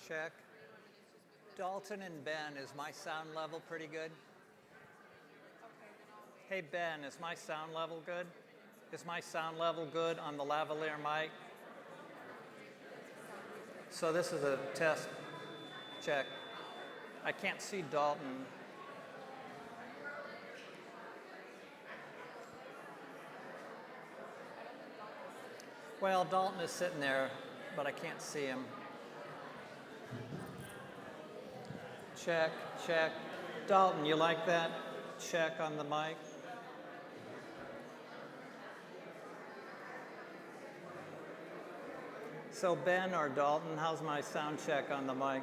Check. Dalton and Ben, is my sound level pretty good? Hey Ben, is my sound level good? Is my sound level good on the lavalier mic? So this is a test. Check. I can't see Dalton. Well, Dalton is sitting there, but I can't see him. Check, check. Dalton, you like that? Check on the mic. So Ben or Dalton, how's my sound check on the mic?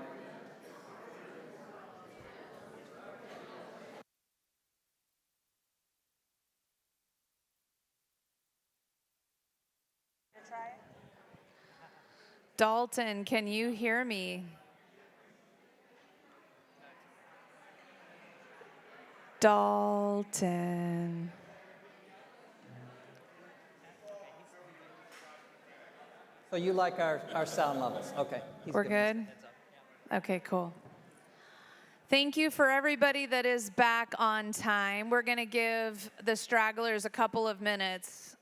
Dalton, can you hear me? Dalton. So you like our sound levels? Okay. We're good? Okay, cool. Thank you for everybody that is back on time. We're going to give the stragglers a couple of minutes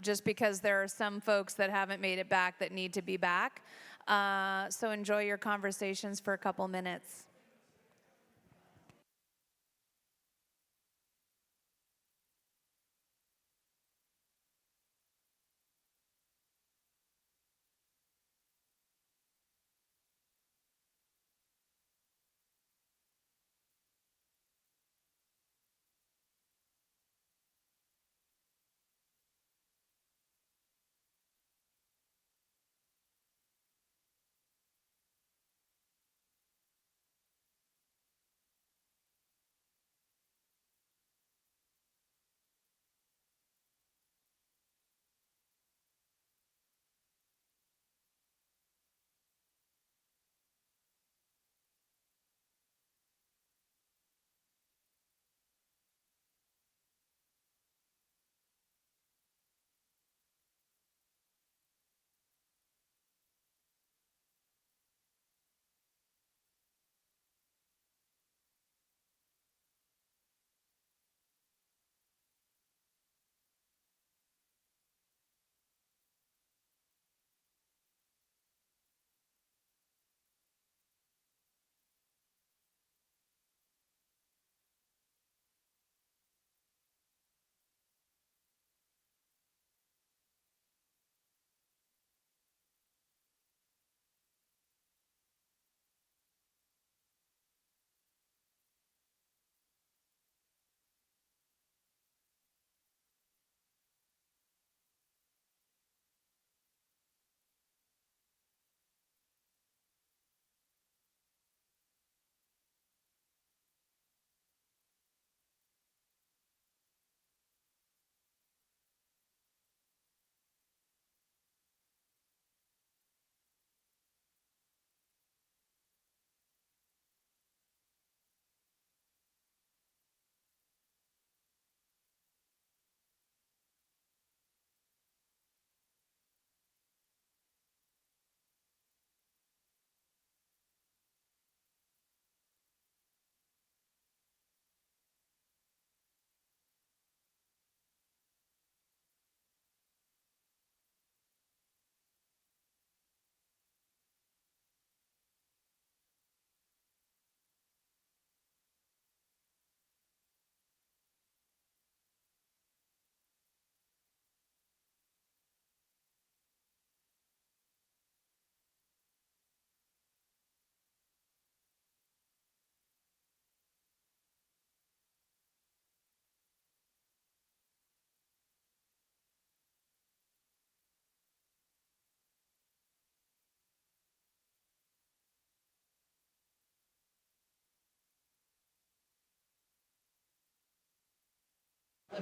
just because there are some folks that haven't made it back that need to be back. So enjoy your conversations for a couple minutes.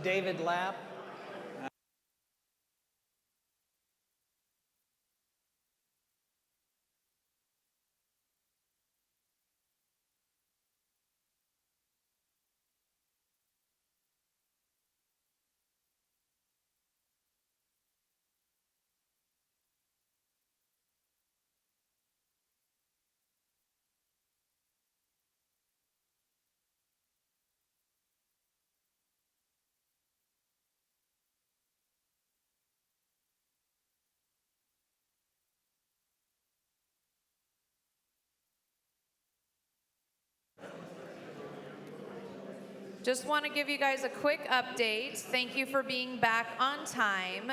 David Lapp. Just want to give you guys a quick update. Thank you for being back on time.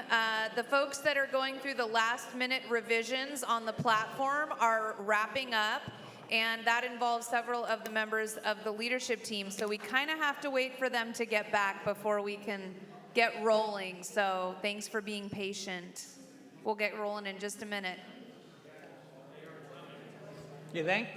The folks that are going through the last minute revisions on the platform are wrapping up, and that involves several of the members of the leadership team. So we kind of have to wait for them to get back before we can get rolling. So thanks for being patient. We'll get rolling in just a minute. You think?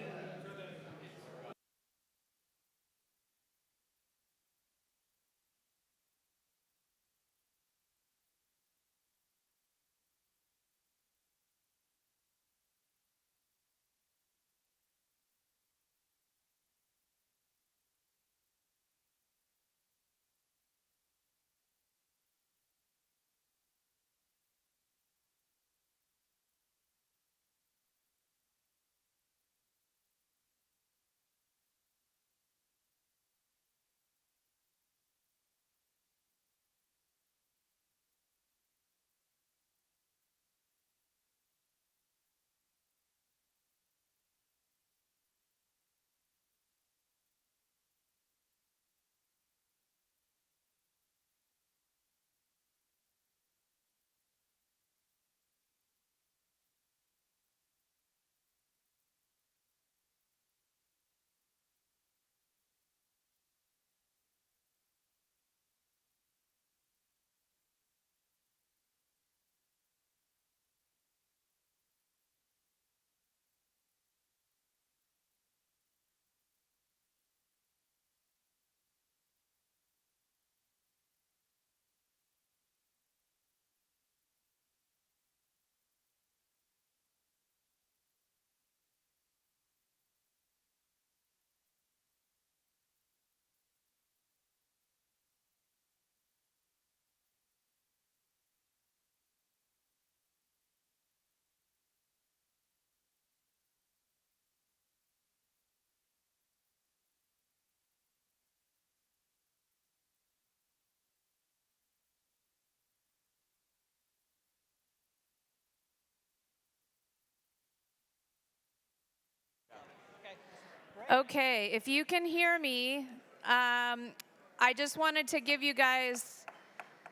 Okay, if you can hear me, I just wanted to give you guys,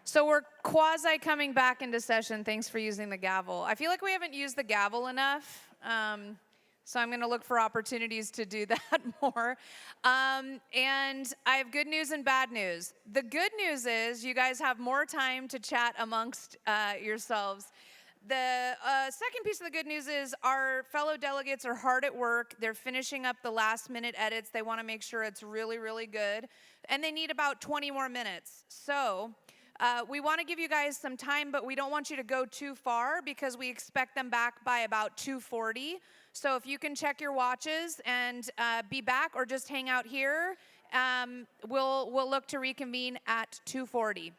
so we're quasi coming back into session. Thanks for using the gavel. I feel like we haven't used the gavel enough, so I'm going to look for opportunities to do that more. And I have good news and bad news. The good news is you guys have more time to chat amongst yourselves. The second piece of the good news is our fellow delegates are hard at work. They're finishing up the last minute edits. They want to make sure it's really, really good. And they need about 20 more minutes. So we want to give you guys some time, but we don't want you to go too far because we expect them back by about 2:40. So if you can check your watches and be back or just hang out here, we'll look to reconvene at 2:40.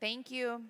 Thank you.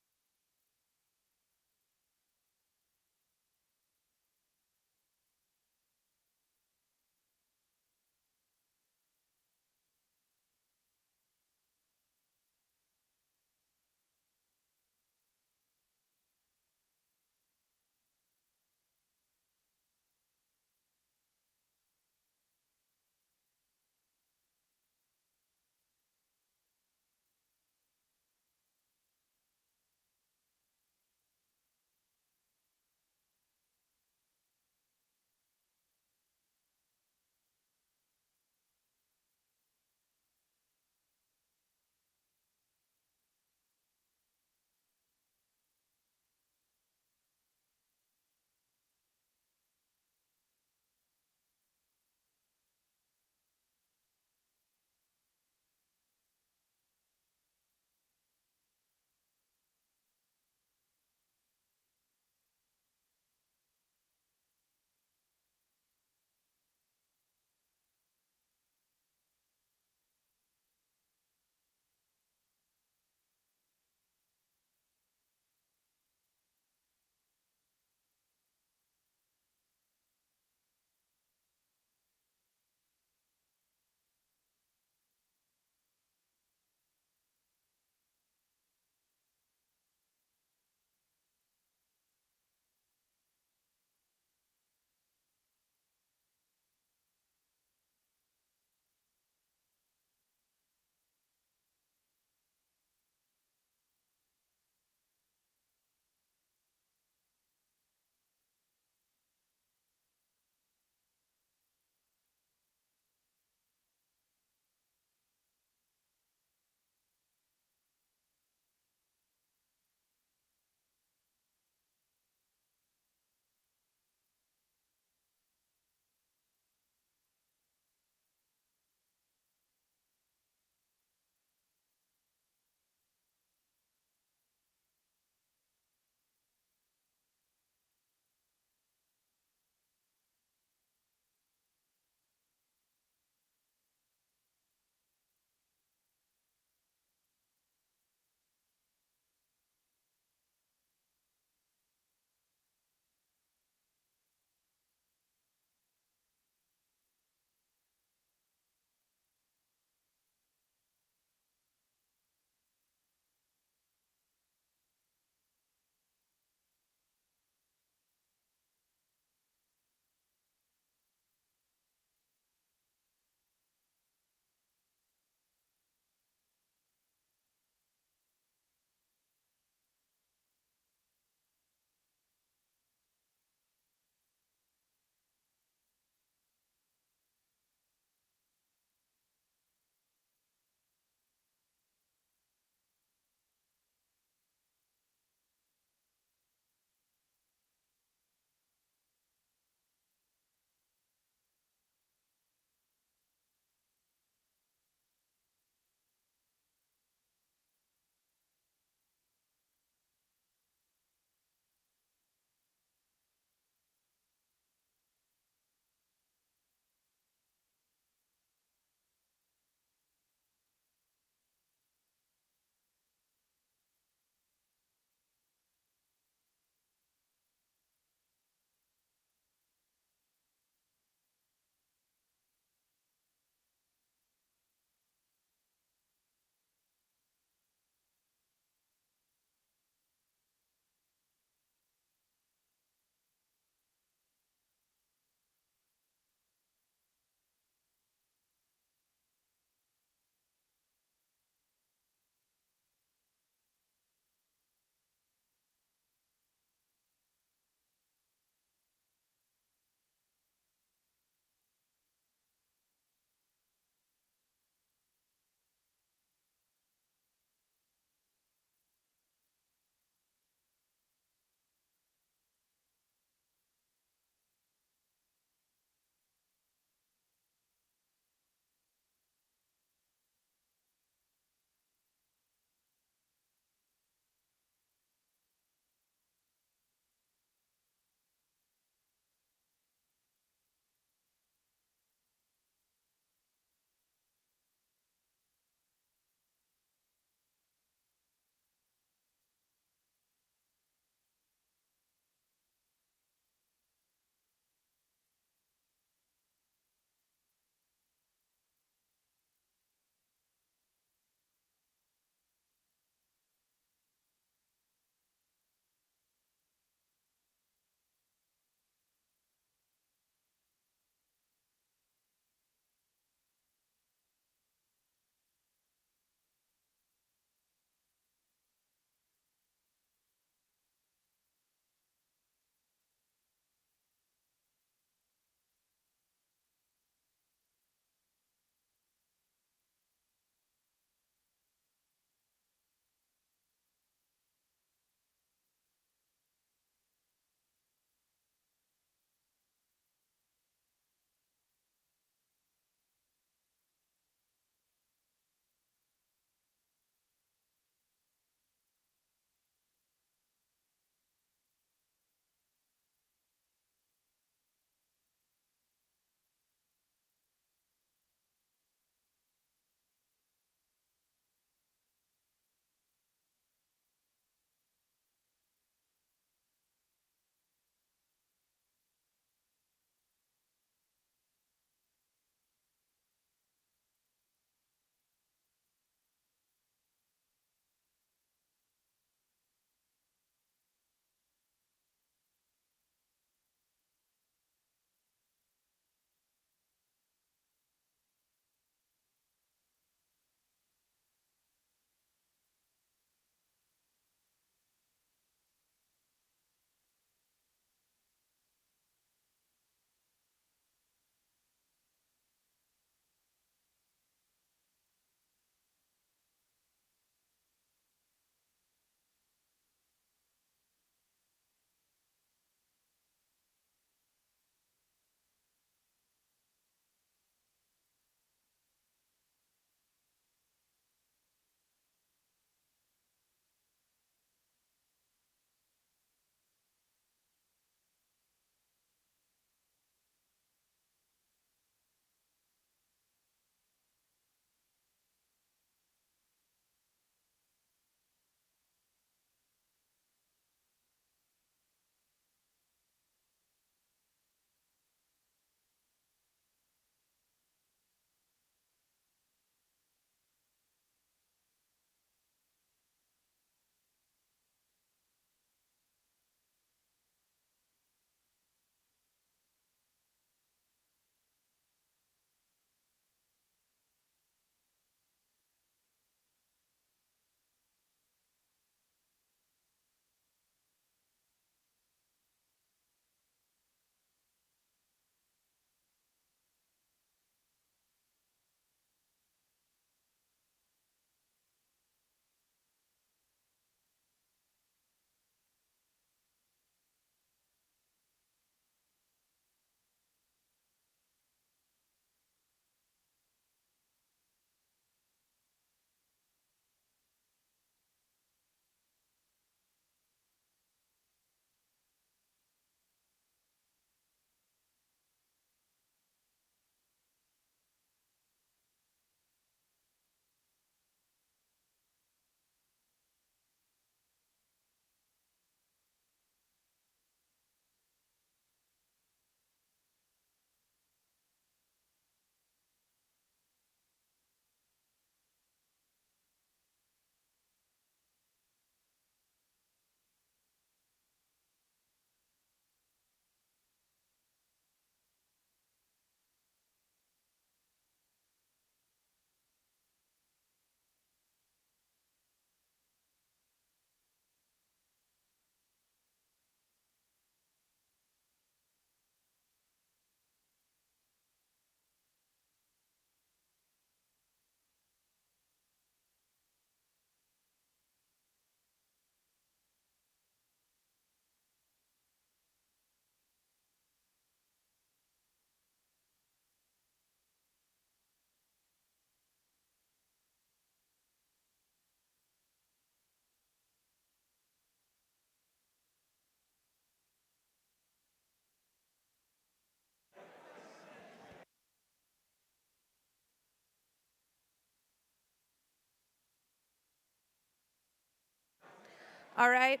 All right.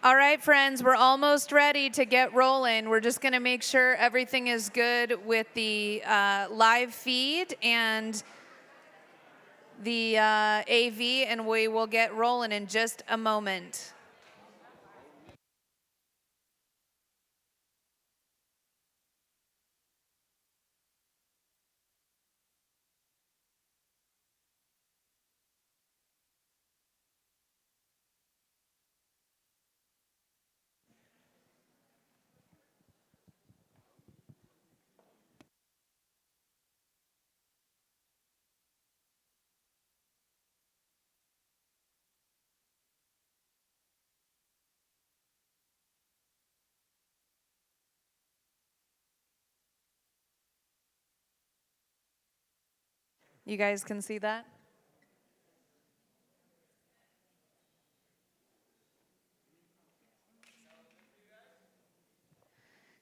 All right, friends, we're almost ready to get rolling. We're just going to make sure everything is good with the live feed and the AV, and we will get rolling in just a moment. You guys can see that?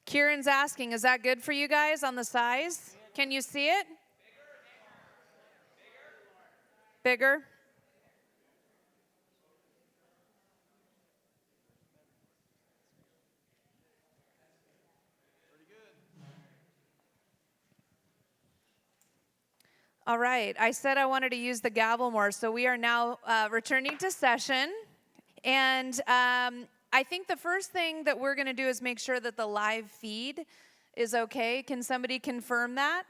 Kieran's asking, is that good for you guys on the size? Can you see it? Bigger? All right. I said I wanted to use the gavel more, so we are now returning to session. And I think the first thing that we're going to do is make sure that the live feed is okay. Can somebody confirm that?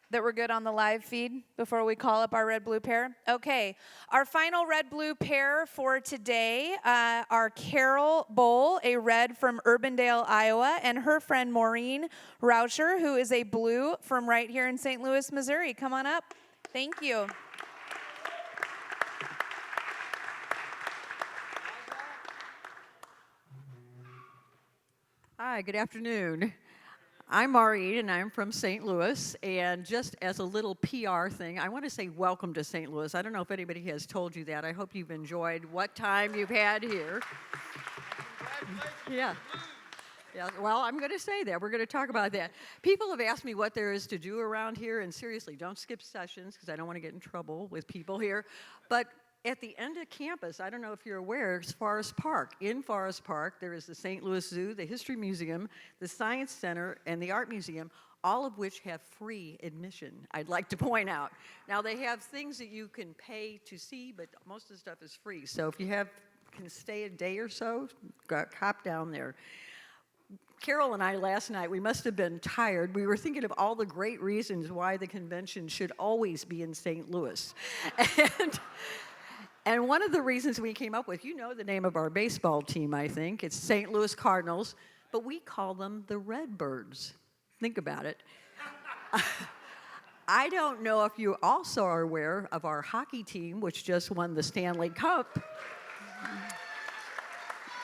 That we're good on the live feed before we call up our red blue pair? Okay. Our final red blue pair for today are Carol Bowl, a red from Urbandale, Iowa, and her friend Maureen Raucher, who is a blue from right here in St. Louis, Missouri. Come on up. Thank you. Hi, good afternoon. I'm Maureen, and I'm from St. Louis. And just as a little PR thing, I want to say welcome to St. Louis. I don't know if anybody has told you that. I hope you've enjoyed what time you've had here. Yeah. Yeah, well, I'm going to say that. We're going to talk about that. People have asked me what there is to do around here, and seriously, don't skip sessions because I don't want to get in trouble with people here. But at the end of campus, I don't know if you're aware, it's Forest Park. In Forest Park, there is the St. Louis Zoo, the History Museum, the Science Center, and the Art Museum, all of which have free admission, I'd like to point out. Now, they have things that you can pay to see, but most of the stuff is free. So if you can stay a day or so, hop down there. Carol and I last night, we must have been tired. We were thinking of all the great reasons why the convention should always be in St. Louis. And one of the reasons we came up with, you know the name of our baseball team, I think. It's St. Louis Cardinals, but we call them the Redbirds. Think about it. I don't know if you also are aware of our hockey team, which just won the Stanley Cup.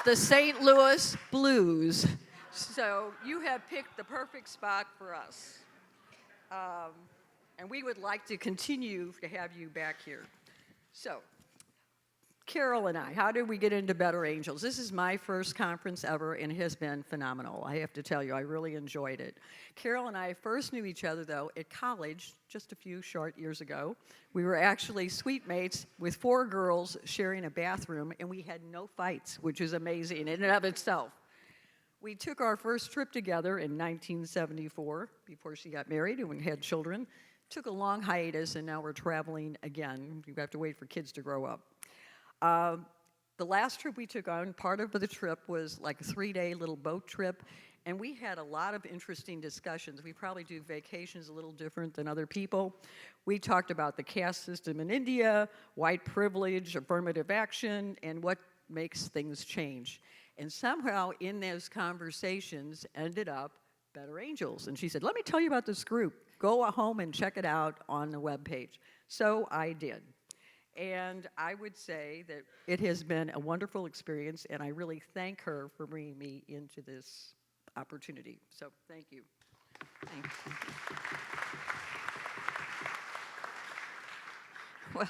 The St. Louis Blues. So you have picked the perfect spot for us. And we would like to continue to have you back here. So, Carol and I, how did we get into Better Angels? This is my first conference ever, and it has been phenomenal. I have to tell you, I really enjoyed it. Carol and I first knew each other, though, at college just a few short years ago. We were actually suite mates with 4 girls sharing a bathroom, and we had no fights, which is amazing in and of itself. We took our first trip together in 1974, before she got married and we had children. Took a long hiatus, and now we're traveling again. You have to wait for kids to grow up. The last trip we took on, part of the trip was like a 3-day little boat trip, and we had a lot of interesting discussions. We probably do vacations a little different than other people. We talked about the caste system in India, white privilege, affirmative action, and what makes things change. And somehow in those conversations ended up Better Angels. And she said, let me tell you about this group. Go home and check it out on the webpage. So I did. And I would say that it has been a wonderful experience, and I really thank her for bringing me into this opportunity. So thank you. Thank you.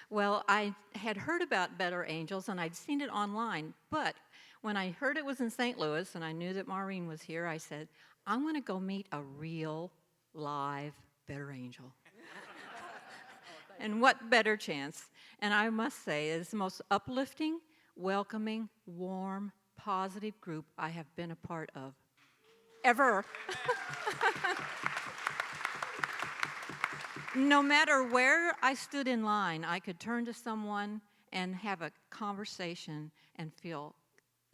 Well, I had heard about Better Angels, and I'd seen it online, but when I heard it was in St. Louis, and I knew that Maureen was here, I said, I'm going to go meet a real, live Better Angel. And what better chance? And I must say, it's the most uplifting, welcoming, warm, positive group I have been a part of ever. No matter where I stood in line, I could turn to someone and have a conversation and feel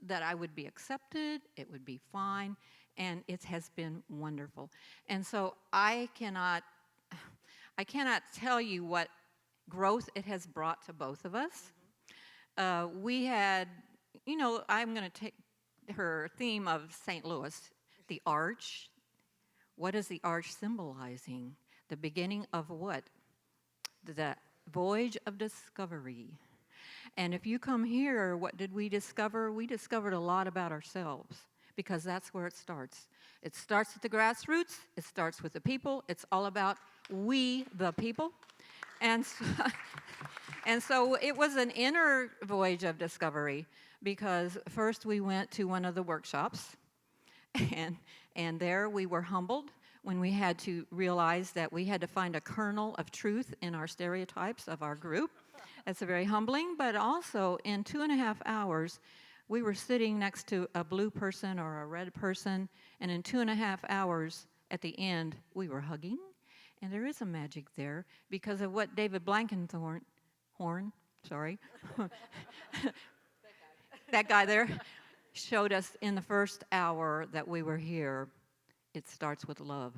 that I would be accepted, it would be fine, and it has been wonderful. And so I cannot tell you what growth it has brought to both of us. We had, I'm going to take her theme of St. Louis, the arch. What is the arch symbolizing? The beginning of what? The voyage of discovery. And if you come here, what did we discover? We discovered a lot about ourselves, because that's where it starts. It starts at the grassroots. It starts with the people. It's all about we, the people. And so, and so it was an inner voyage of discovery, because first we went to one of the workshops, and there we were humbled when we had to realize that we had to find a kernel of truth in our stereotypes of our group. That's very humbling, but also in 2.5 hours, we were sitting next to a blue person or a red person, and in 2.5 hours at the end, we were hugging. And there is a magic there because of what David Blankenhorn, that guy there, showed us in the first hour that we were here. It starts with love.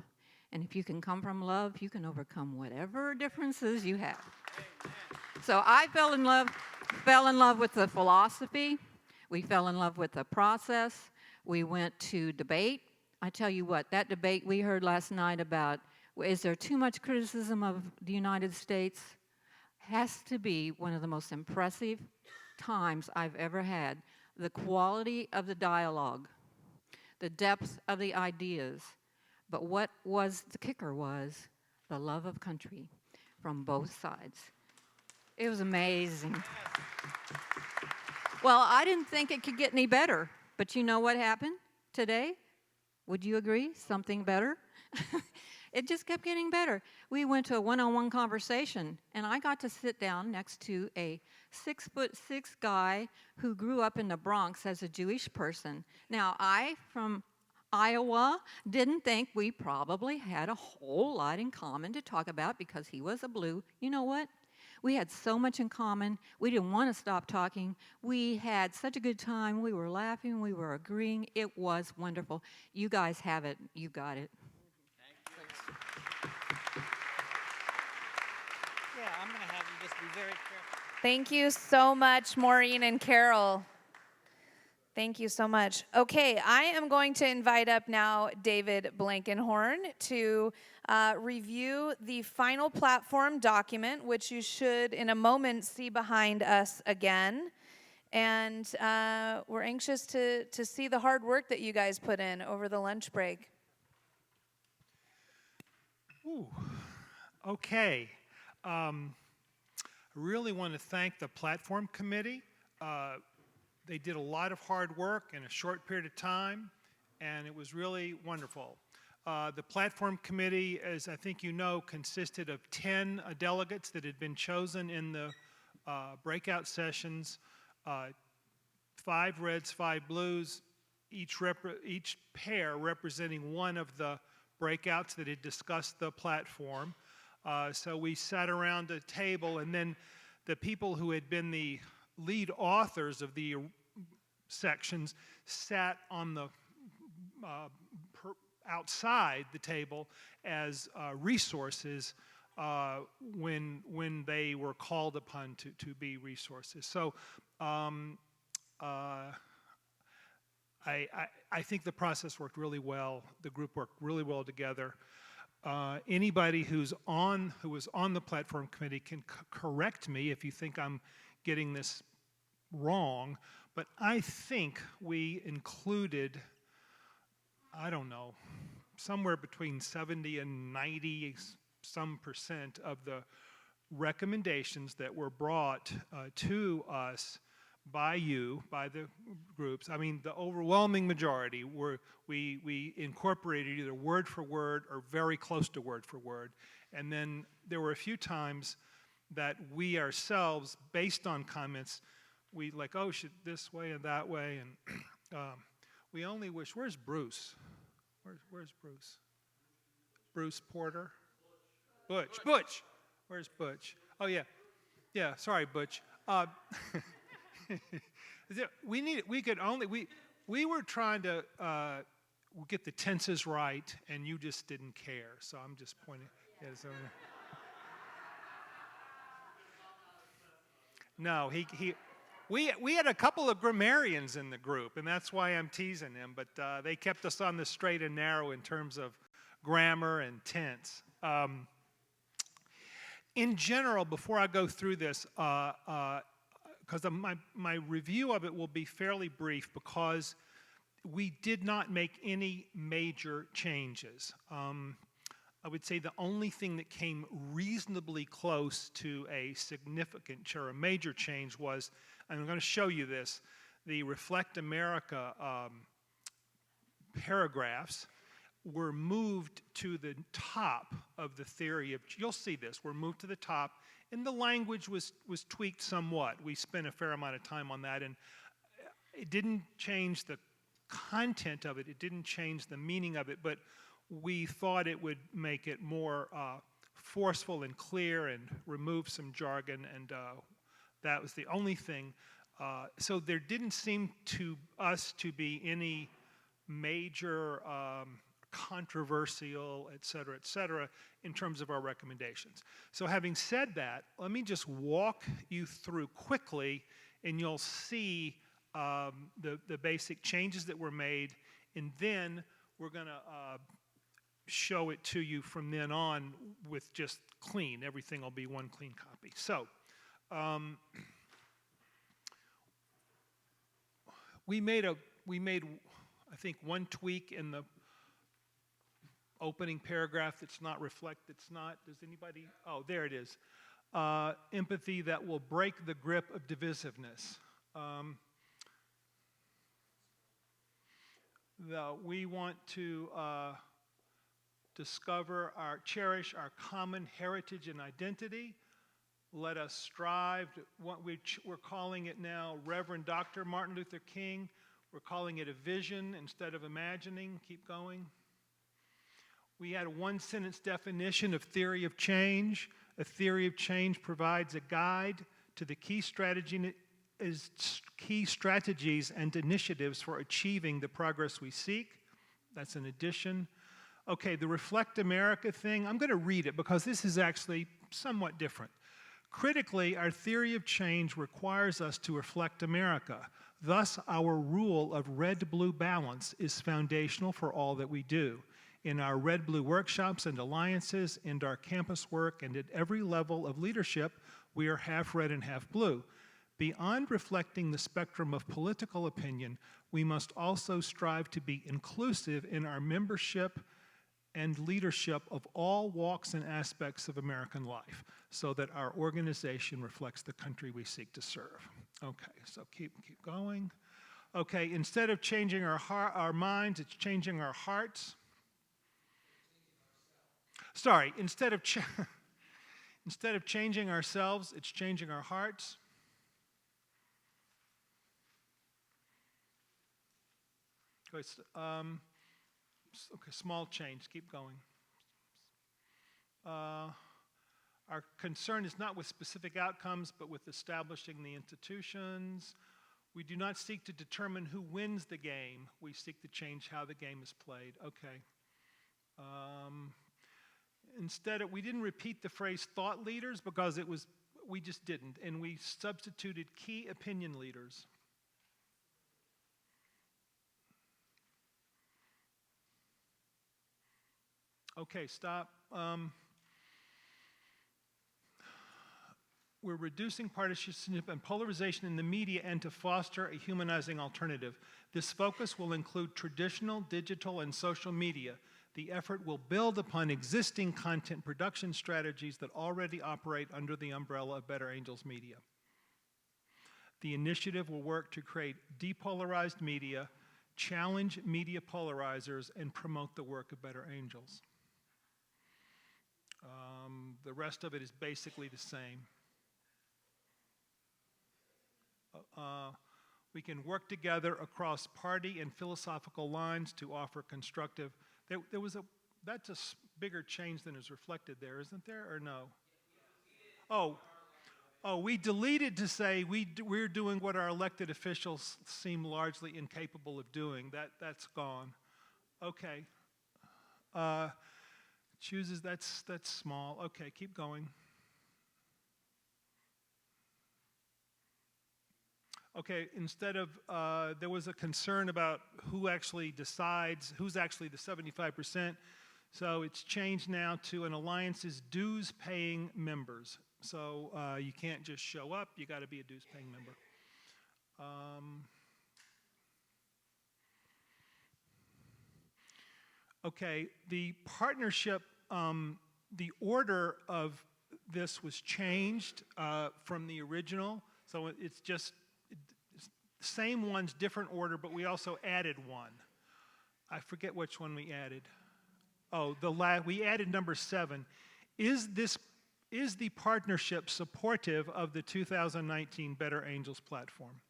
And if you can come from love, you can overcome whatever differences you have. Amen. So I fell in love with the philosophy. We fell in love with the process. We went to debate. I tell you what, that debate we heard last night about, is there too much criticism of the United States, has to be one of the most impressive times I've ever had. The quality of the dialogue, the depth of the ideas, but what was the kicker was the love of country from both sides. It was amazing. Well, I didn't think it could get any better, but you know what happened today? Would you agree? Something better? It just kept getting better. We went to a one-on-one conversation, and I got to sit down next to a 6'6" guy who grew up in the Bronx as a Jewish person. Now, I, from Iowa, didn't think we probably had a whole lot in common to talk about because he was a blue. You know what? We had so much in common. We didn't want to stop talking. We had such a good time. We were laughing. We were agreeing. It was wonderful. You guys have it. You got it. Yeah, I'm going to have you just be very careful. Thank you so much, Maureen and Carol. Thank you so much. Okay, I am going to invite up now David Blankenhorn to review the final platform document, which you should in a moment see behind us again. And we're anxious to see the hard work that you guys put in over the lunch break. Ooh, okay. I really want to thank the platform committee. They did a lot of hard work in a short period of time, and it was really wonderful. The platform committee, as I think you know, consisted of 10 delegates that had been chosen in the breakout sessions, 5 reds, 5 blues, each pair representing one of the breakouts that had discussed the platform. So we sat around a table, and then the people who had been the lead authors of the sections sat on the outside the table as resources when they were called upon to be resources. So I think the process worked really well. The group worked really well together. Anybody who was on the platform committee can correct me if you think I'm getting this wrong, but I think we included, I don't know, somewhere between 70 and 90 some percent of the recommendations that were brought to us by the groups. I mean, the overwhelming majority we incorporated either word for word or very close to word for word. And then there were a few times that we ourselves, based on comments, we like, oh, should this way and that way, and we only wish, where's Bruce? Where's Bruce? Bruce Porter? Butch. Where's Butch? Oh, yeah. Yeah, sorry, Butch. We were trying to get the tenses right, and you just didn't care, so I'm just pointing. Yeah, so, no, we had a couple of grammarians in the group, and that's why I'm teasing them, but they kept us on the straight and narrow in terms of grammar and tense. In general, before I go through this, because my review of it will be fairly brief because we did not make any major changes. I would say the only thing that came reasonably close to a significant or a major change was, and I'm going to show you this, the Reflect America paragraphs were moved to the top of the theory of, you'll see this, were moved to the top, and the language was tweaked somewhat. We spent a fair amount of time on that, and it didn't change the content of it, it didn't change the meaning of it, but we thought it would make it more forceful and clear and remove some jargon, and that was the only thing. So there didn't seem to us to be any major controversial, et cetera, in terms of our recommendations. So having said that, let me just walk you through quickly, and you'll see the basic changes that were made, and then we're going to show it to you from then on with just clean. Everything will be one clean copy. So we made I think one tweak in the opening paragraph that's not does anybody, oh, there it is. Empathy that will break the grip of divisiveness. We want to cherish our common heritage and identity. Let us strive to what we're calling it now, Reverend Dr. Martin Luther King. We're calling it a vision instead of imagining. Keep going. We had a one-sentence definition of theory of change. A theory of change provides a guide to the key strategies and initiatives for achieving the progress we seek. That's an addition. Okay, the Reflect America thing, I'm going to read it because this is actually somewhat different. Critically, our theory of change requires us to reflect America. Thus, our rule of red-blue balance is foundational for all that we do. In our red-blue workshops and alliances, in our campus work, and at every level of leadership, we are half red and half blue. Beyond reflecting the spectrum of political opinion, we must also strive to be inclusive in our membership and leadership of all walks and aspects of American life, so that our organization reflects the country we seek to serve. Okay, so keep going. Okay, instead of changing our minds, it's changing our hearts. Sorry, instead of changing ourselves, it's changing our hearts. Okay, small change, keep going. Our concern is not with specific outcomes, but with establishing the institutions. We do not seek to determine who wins the game. We seek to change how the game is played. Okay. Instead, we didn't repeat the phrase thought leaders because we just didn't, and we substituted key opinion leaders. Okay, stop. We're reducing partisanship and polarization in the media and to foster a humanizing alternative. This focus will include traditional, digital, and social media. The effort will build upon existing content production strategies that already operate under the umbrella of Better Angels Media. The initiative will work to create depolarized media, challenge media polarizers, and promote the work of Better Angels. The rest of it is basically the same. We can work together across party and philosophical lines to offer constructive. That's a bigger change than is reflected there, isn't there, or no? Oh, we deleted to say we're doing what our elected officials seem largely incapable of doing. That's gone. Okay. Chooses, that's small. Okay, keep going. Okay, instead of, there was a concern about who actually decides, who's actually the 75%. So it's changed now to an alliance's dues-paying members. So you can't just show up, you got to be a dues-paying member. Okay, the partnership, the order of this was changed from the original. So it's just same ones, different order, but we also added one. I forget which one we added. Oh, we added number 7. Is the partnership supportive of the 2019 Better Angels platform?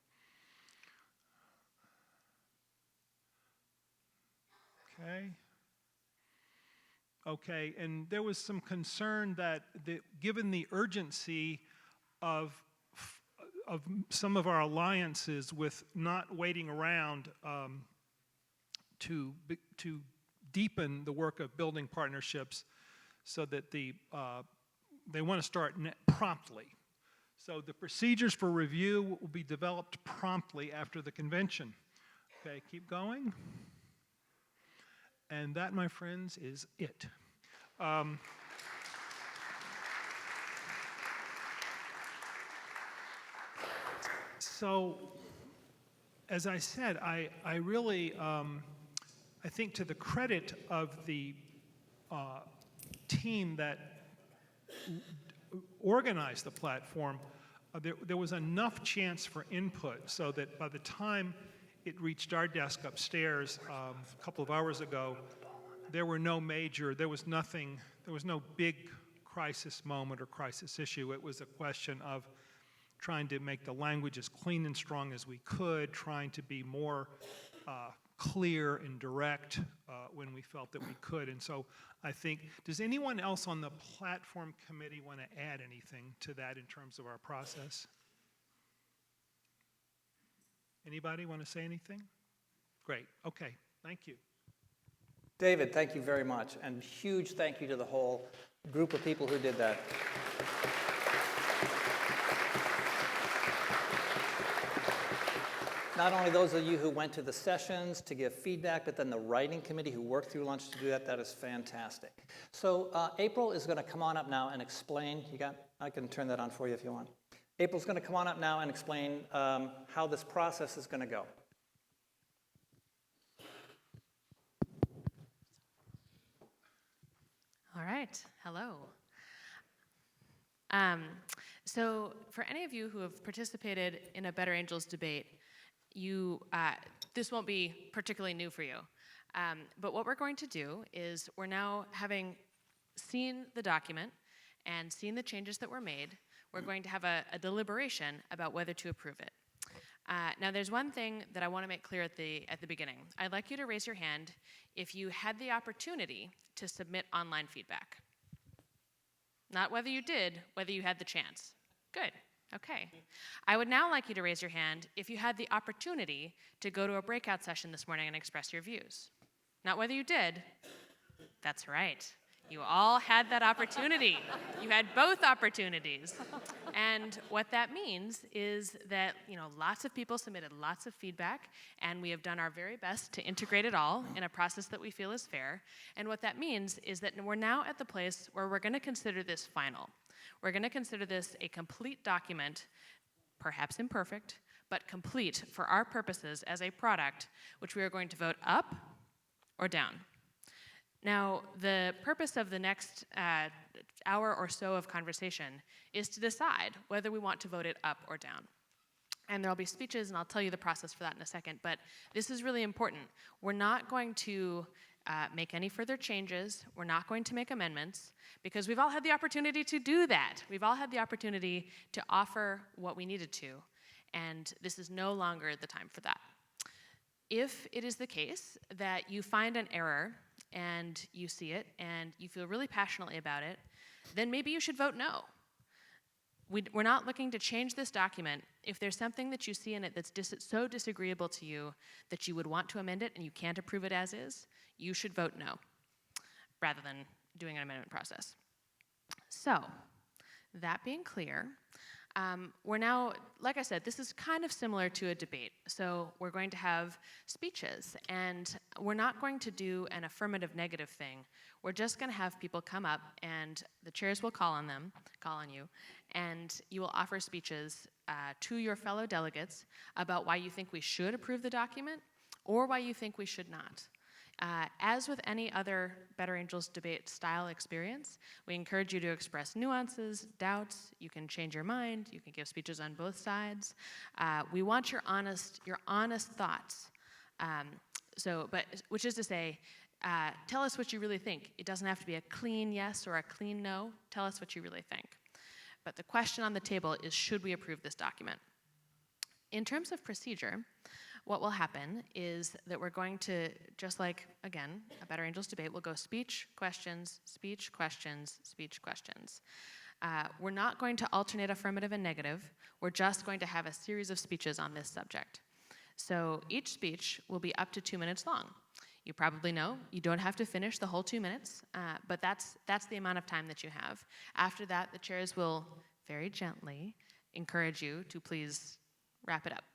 Okay. Okay, and there was some concern that given the urgency of some of our alliances with not waiting around to deepen the work of building partnerships, so that they want to start promptly. So the procedures for review will be developed promptly after the convention. Okay, keep going. And that, my friends, is it. So, as I said, I really, I think to the credit of the team that organized the platform, there was enough chance for input so that by the time it reached our desk upstairs a couple of hours ago, there was no big crisis moment or crisis issue. It was a question of trying to make the language as clean and strong as we could, trying to be more clear and direct when we felt that we could. And so I think, does anyone else on the platform committee want to add anything to that in terms of our process? Anybody want to say anything? Great, okay, thank you. David, thank you very much, and huge thank you to the whole group of people who did that. Not only those of you who went to the sessions to give feedback, but then the writing committee who worked through lunch to do that. That is fantastic. So April is going to come on up now and explain. I can turn that on for you if you want. April's going to come on up now and explain how this process is going to go. All right, hello. So for any of you who have participated in a Better Angels debate, this won't be particularly new for you. But what we're going to do is we're now, having seen the document and seen the changes that were made, we're going to have a deliberation about whether to approve it. Now there's one thing that I want to make clear at the beginning. I'd like you to raise your hand if you had the opportunity to submit online feedback. Not whether you did, whether you had the chance. Good, okay. I would now like you to raise your hand if you had the opportunity to go to a breakout session this morning and express your views. Not whether you did. That's right. You all had that opportunity. You had both opportunities. And what that means is that, lots of people submitted lots of feedback, and we have done our very best to integrate it all in a process that we feel is fair. And what that means is that we're now at the place where we're going to consider this final. We're going to consider this a complete document, perhaps imperfect, but complete for our purposes as a product, which we are going to vote up or down. Now, the purpose of the next hour or so of conversation is to decide whether we want to vote it up or down. And there'll be speeches, and I'll tell you the process for that in a second, but this is really important. We're not going to make any further changes. We're not going to make amendments, because we've all had the opportunity to do that. We've all had the opportunity to offer what we needed to. and this is no longer the time for that. If it is the case that you find an error and you see it and you feel really passionately about it, then maybe you should vote no. We're not looking to change this document. If there's something that you see in it that's so disagreeable to you that you would want to amend it and you can't approve it as is, you should vote no, rather than doing an amendment process. So, that being clear, we're now, like I said, this is kind of similar to a debate. So we're going to have speeches, and we're not going to do an affirmative negative thing. We're just going to have people come up, and the chairs will call on you, and you will offer speeches to your fellow delegates about why you think we should approve the document or why you think we should not. As with any other Better Angels debate style experience, we encourage you to express nuances, doubts. You can change your mind. You can give speeches on both sides. We want your honest thoughts. Which is to say, tell us what you really think. It doesn't have to be a clean yes or a clean no. Tell us what you really think. But the question on the table is, should we approve this document? In terms of procedure, what will happen is that we're going to, just like, again, a Better Angels debate, we'll go speech, questions, speech, questions, speech, questions. We're not going to alternate affirmative and negative. We're just going to have a series of speeches on this subject. So each speech will be up to 2 minutes long. You probably know you don't have to finish the whole 2 minutes, but that's the amount of time that you have. After that, the chairs will very gently encourage you to please wrap it up.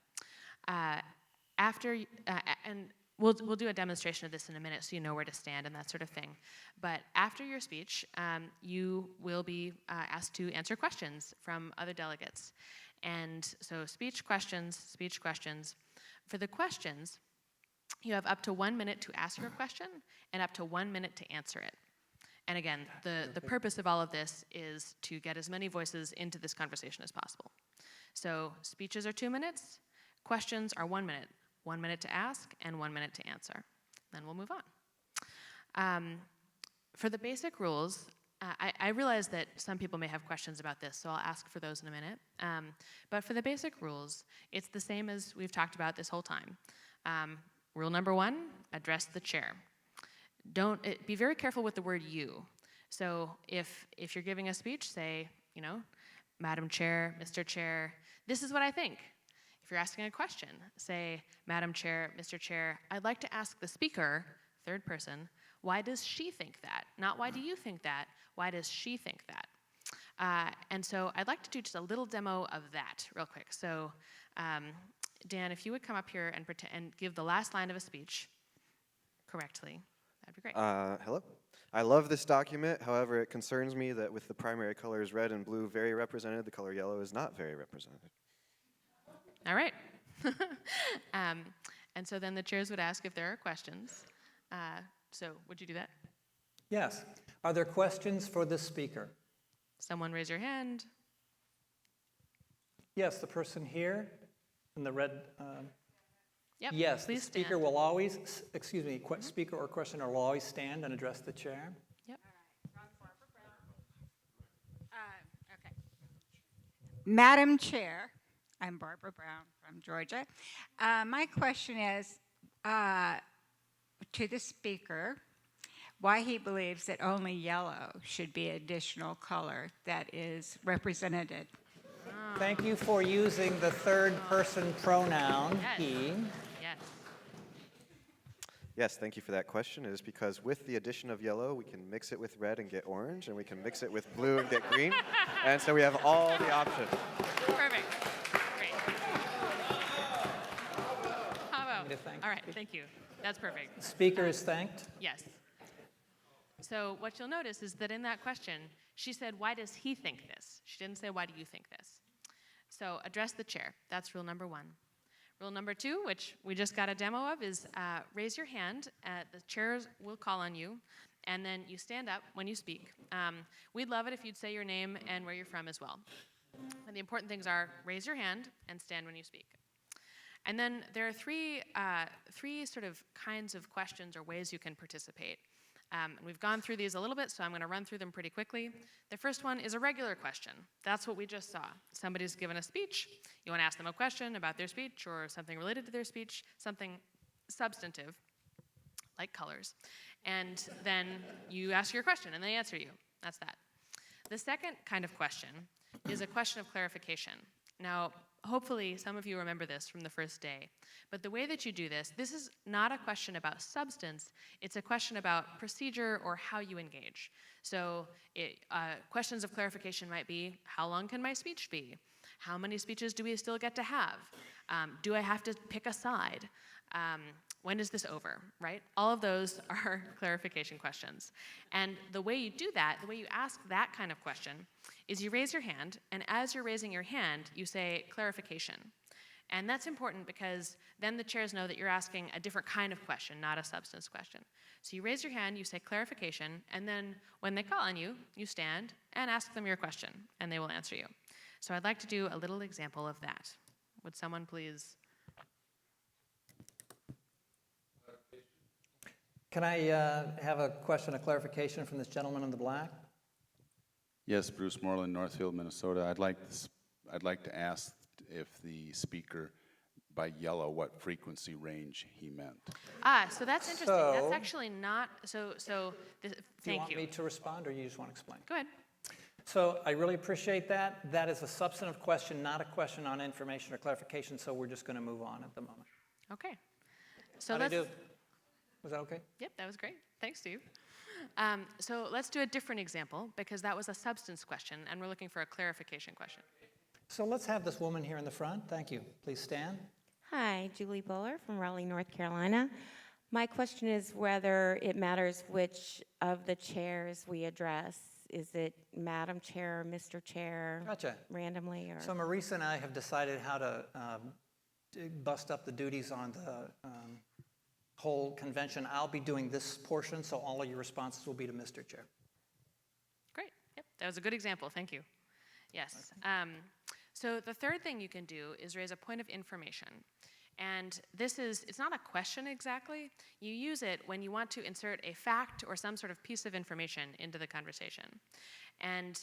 And we'll do a demonstration of this in a minute so you know where to stand and that sort of thing. But after your speech, you will be asked to answer questions from other delegates. And so speech, questions. For the questions, you have up to 1 minute to ask your question and up to 1 minute to answer it. And again, the purpose of all of this is to get as many voices into this conversation as possible. So speeches are 2 minutes, questions are 1 minute. 1 minute to ask and 1 minute to answer. Then we'll move on. For the basic rules, I realize that some people may have questions about this, so I'll ask for those in a minute. But for the basic rules, it's the same as we've talked about this whole time. Rule number 1, address the chair. Be very careful with the word you. So if you're giving a speech, say, Madam Chair, Mr. Chair, this is what I think. If you're asking a question, say, Madam Chair, Mr. Chair, I'd like to ask the speaker, third person, why does she think that? Not why do you think that, why does she think that? And so I'd like to do just a little demo of that real quick. So Dan, if you would come up here and give the last line of a speech correctly, that'd be great. Hello. I love this document. However, it concerns me that with the primary colors red and blue very represented, the color yellow is not very represented. All right. And so then the chairs would ask if there are questions. So would you do that? Yes. Are there questions for the speaker? Someone raise your hand. Yes, the person here in the red. Yep, Yes, please the speaker stand. will always, speaker or questioner will always stand and address the chair. Yep. Okay. Madam Chair, I'm Barbara Brown from Georgia. My question is to the speaker, why he believes that only yellow should be additional color that is represented. Thank you for using the third person pronoun, Yes. he. Yes. Yes, thank you for that question. It is because with the addition of yellow, we can mix it with red and get orange, and we can mix it with blue and get green. And so we have all the options. Perfect. Great. Bravo. to thank All the right, speaker? thank you. That's perfect. The speaker is thanked. Yes. So what you'll notice is that in that question, she said, why does he think this? She didn't say, why do you think this? So address the chair. That's rule number 1. Rule number 2, which we just got a demo of, is raise your hand. The chairs will call on you, and then you stand up when you speak. We'd love it if you'd say your name and where you're from as well. And the important things are raise your hand and stand when you speak. And then there are three sort of kinds of questions or ways you can participate. And we've gone through these a little bit, so I'm going to run through them pretty quickly. The first one is a regular question. That's what we just saw. Somebody's given a speech. You want to ask them a question about their speech or something related to their speech, something substantive, like colors. And then you ask your question, and they answer you. That's that. The second kind of question is a question of clarification. Now, hopefully some of you remember this from the first day, but the way that you do this is not a question about substance, it's a question about procedure or how you engage. So questions of clarification might be, how long can my speech be? How many speeches do we still get to have? Do I have to pick a side? When is this over, right? All of those are clarification questions. And the way you do that, the way you ask that kind of question, is you raise your hand, and as you're raising your hand, you say clarification. And that's important because then the chairs know that you're asking a different kind of question, not a substance question. So you raise your hand, you say clarification, and then when they call on you, you stand and ask them your question, and they will answer you. So I'd like to do a little example of that. Would someone please? Can I have a question of clarification from this gentleman in the black? Yes, Bruce Marlin, Northfield, Minnesota. I'd like to ask if the speaker by yellow what frequency range he meant. So that's interesting. That's actually not, thank you. Do you want me to respond, or you just want to explain? Go ahead. So I really appreciate that. That is a substantive question, not a question on information or clarification, so we're just going to move on at the moment. Okay. So How let's do you do? Was that okay? Yep, that was great. Thanks, Steve. So let's do a different example, because that was a substance question, and we're looking for a clarification question. So let's have this woman here in the front. Thank you. Please stand. Hi, Julie Bowler from Raleigh, North Carolina. My question is whether it matters which of the chairs we address. Is it Madam Chair or Mr. Chair? Gotcha. Randomly? Or? So Marisa and I have decided how to bust up the duties on the whole convention. I'll be doing this portion, so all of your responses will be to Mr. Chair. Great. Yep, that was a good example. Thank you. Yes. So the third thing you can do is raise a point of information. And it's not a question exactly. You use it when you want to insert a fact or some sort of piece of information into the conversation. And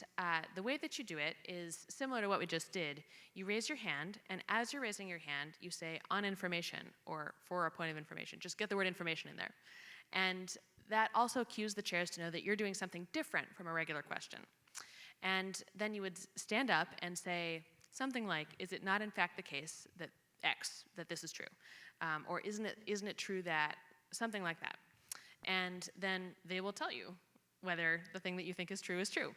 the way that you do it is similar to what we just did. You raise your hand, and as you're raising your hand, you say on information or for a point of information. Just get the word information in there. And that also cues the chairs to know that you're doing something different from a regular question. And then you would stand up and say something like, is it not in fact the case that X, that this is true? Or isn't it true that, something like that. And then they will tell you whether the thing that you think is true is true.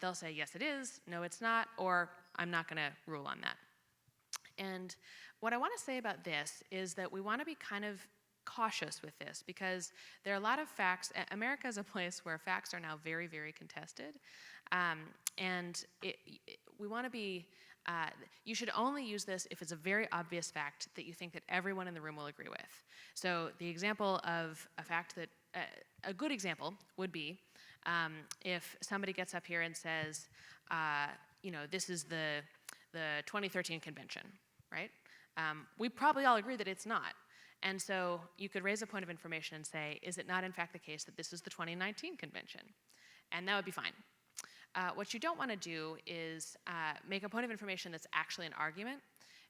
They'll say, yes, it is, no, it's not, or I'm not going to rule on that. And what I want to say about this is that we want to be kind of cautious with this, because there are a lot of facts. America is a place where facts are now very, very contested. And we want to be, you should only use this if it's a very obvious fact that you think that everyone in the room will agree with. So the example of a fact that, a good example would be if somebody gets up here and says, this is the 2013 convention, right? We probably all agree that it's not. And so you could raise a point of information and say, is it not in fact the case that this is the 2019 convention? And that would be fine. What you don't want to do is make a point of information that's actually an argument.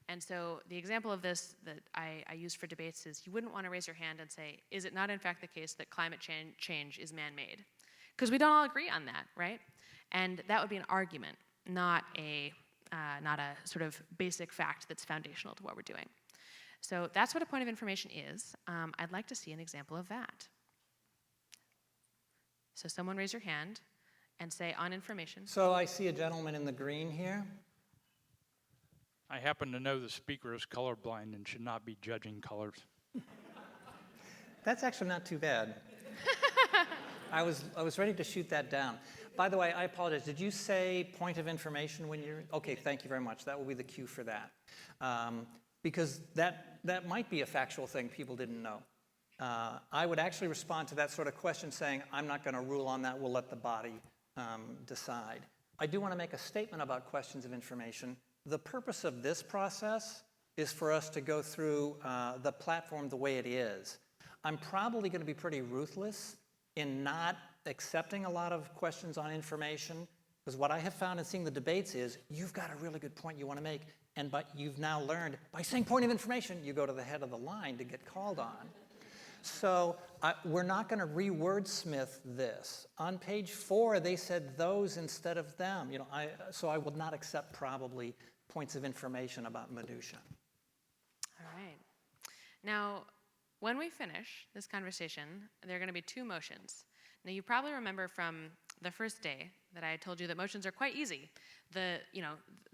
And so the example of this that I use for debates is you wouldn't want to raise your hand and say, is it not in fact the case that climate change is man-made? Because we don't all agree on that, right? And that would be an argument, not a sort of basic fact that's foundational to what we're doing. So that's what a point of information is. I'd like to see an example of that. So someone raise your hand and say on information. So I see a gentleman in the green here. I happen to know the speaker is colorblind and should not be judging colors. That's actually not too bad. I was ready to shoot that down. By the way, I apologize. Did you say point of information when you're? Okay, thank you very much. That will be the cue for that. Because that might be a factual thing people didn't know. I would actually respond to that sort of question saying, I'm not going to rule on that. We'll let the body decide. I do want to make a statement about questions of information. The purpose of this process is for us to go through the platform the way it is. I'm probably going to be pretty ruthless in not accepting a lot of questions on information, because what I have found in seeing the debates is you've got a really good point you want to make, but you've now learned by saying point of information, you go to the head of the line to get called on. So we're not going to re-wordsmith this. On page 4, they said those instead of them. So I will not accept probably points of information about minutia. All right. Now, when we finish this conversation, there are going to be 2 motions. Now, you probably remember from the first day that I told you that motions are quite easy. The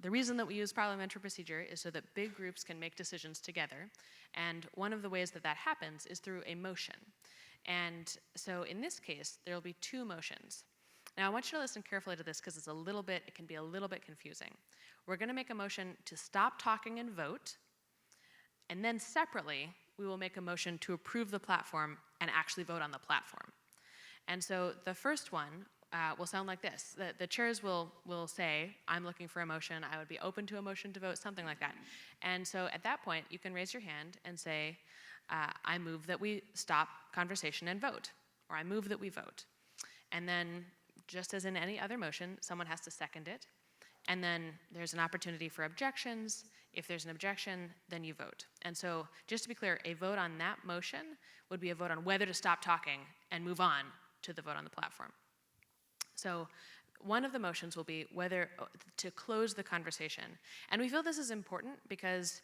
reason that we use parliamentary procedure is so that big groups can make decisions together. And one of the ways that that happens is through a motion. And so in this case, there will be 2 motions. Now, I want you to listen carefully to this because it can be a little bit confusing. We're going to make a motion to stop talking and vote. And then separately, we will make a motion to approve the platform and actually vote on the platform. And so the first one will sound like this. The chairs will say, I'm looking for a motion, I would be open to a motion to vote, something like that. And so at that point, you can raise your hand and say, I move that we stop conversation and vote, or I move that we vote. And then, just as in any other motion, someone has to second it. And then there's an opportunity for objections. If there's an objection, then you vote. And so, just to be clear, a vote on that motion would be a vote on whether to stop talking and move on to the vote on the platform. So one of the motions will be whether to close the conversation. And we feel this is important because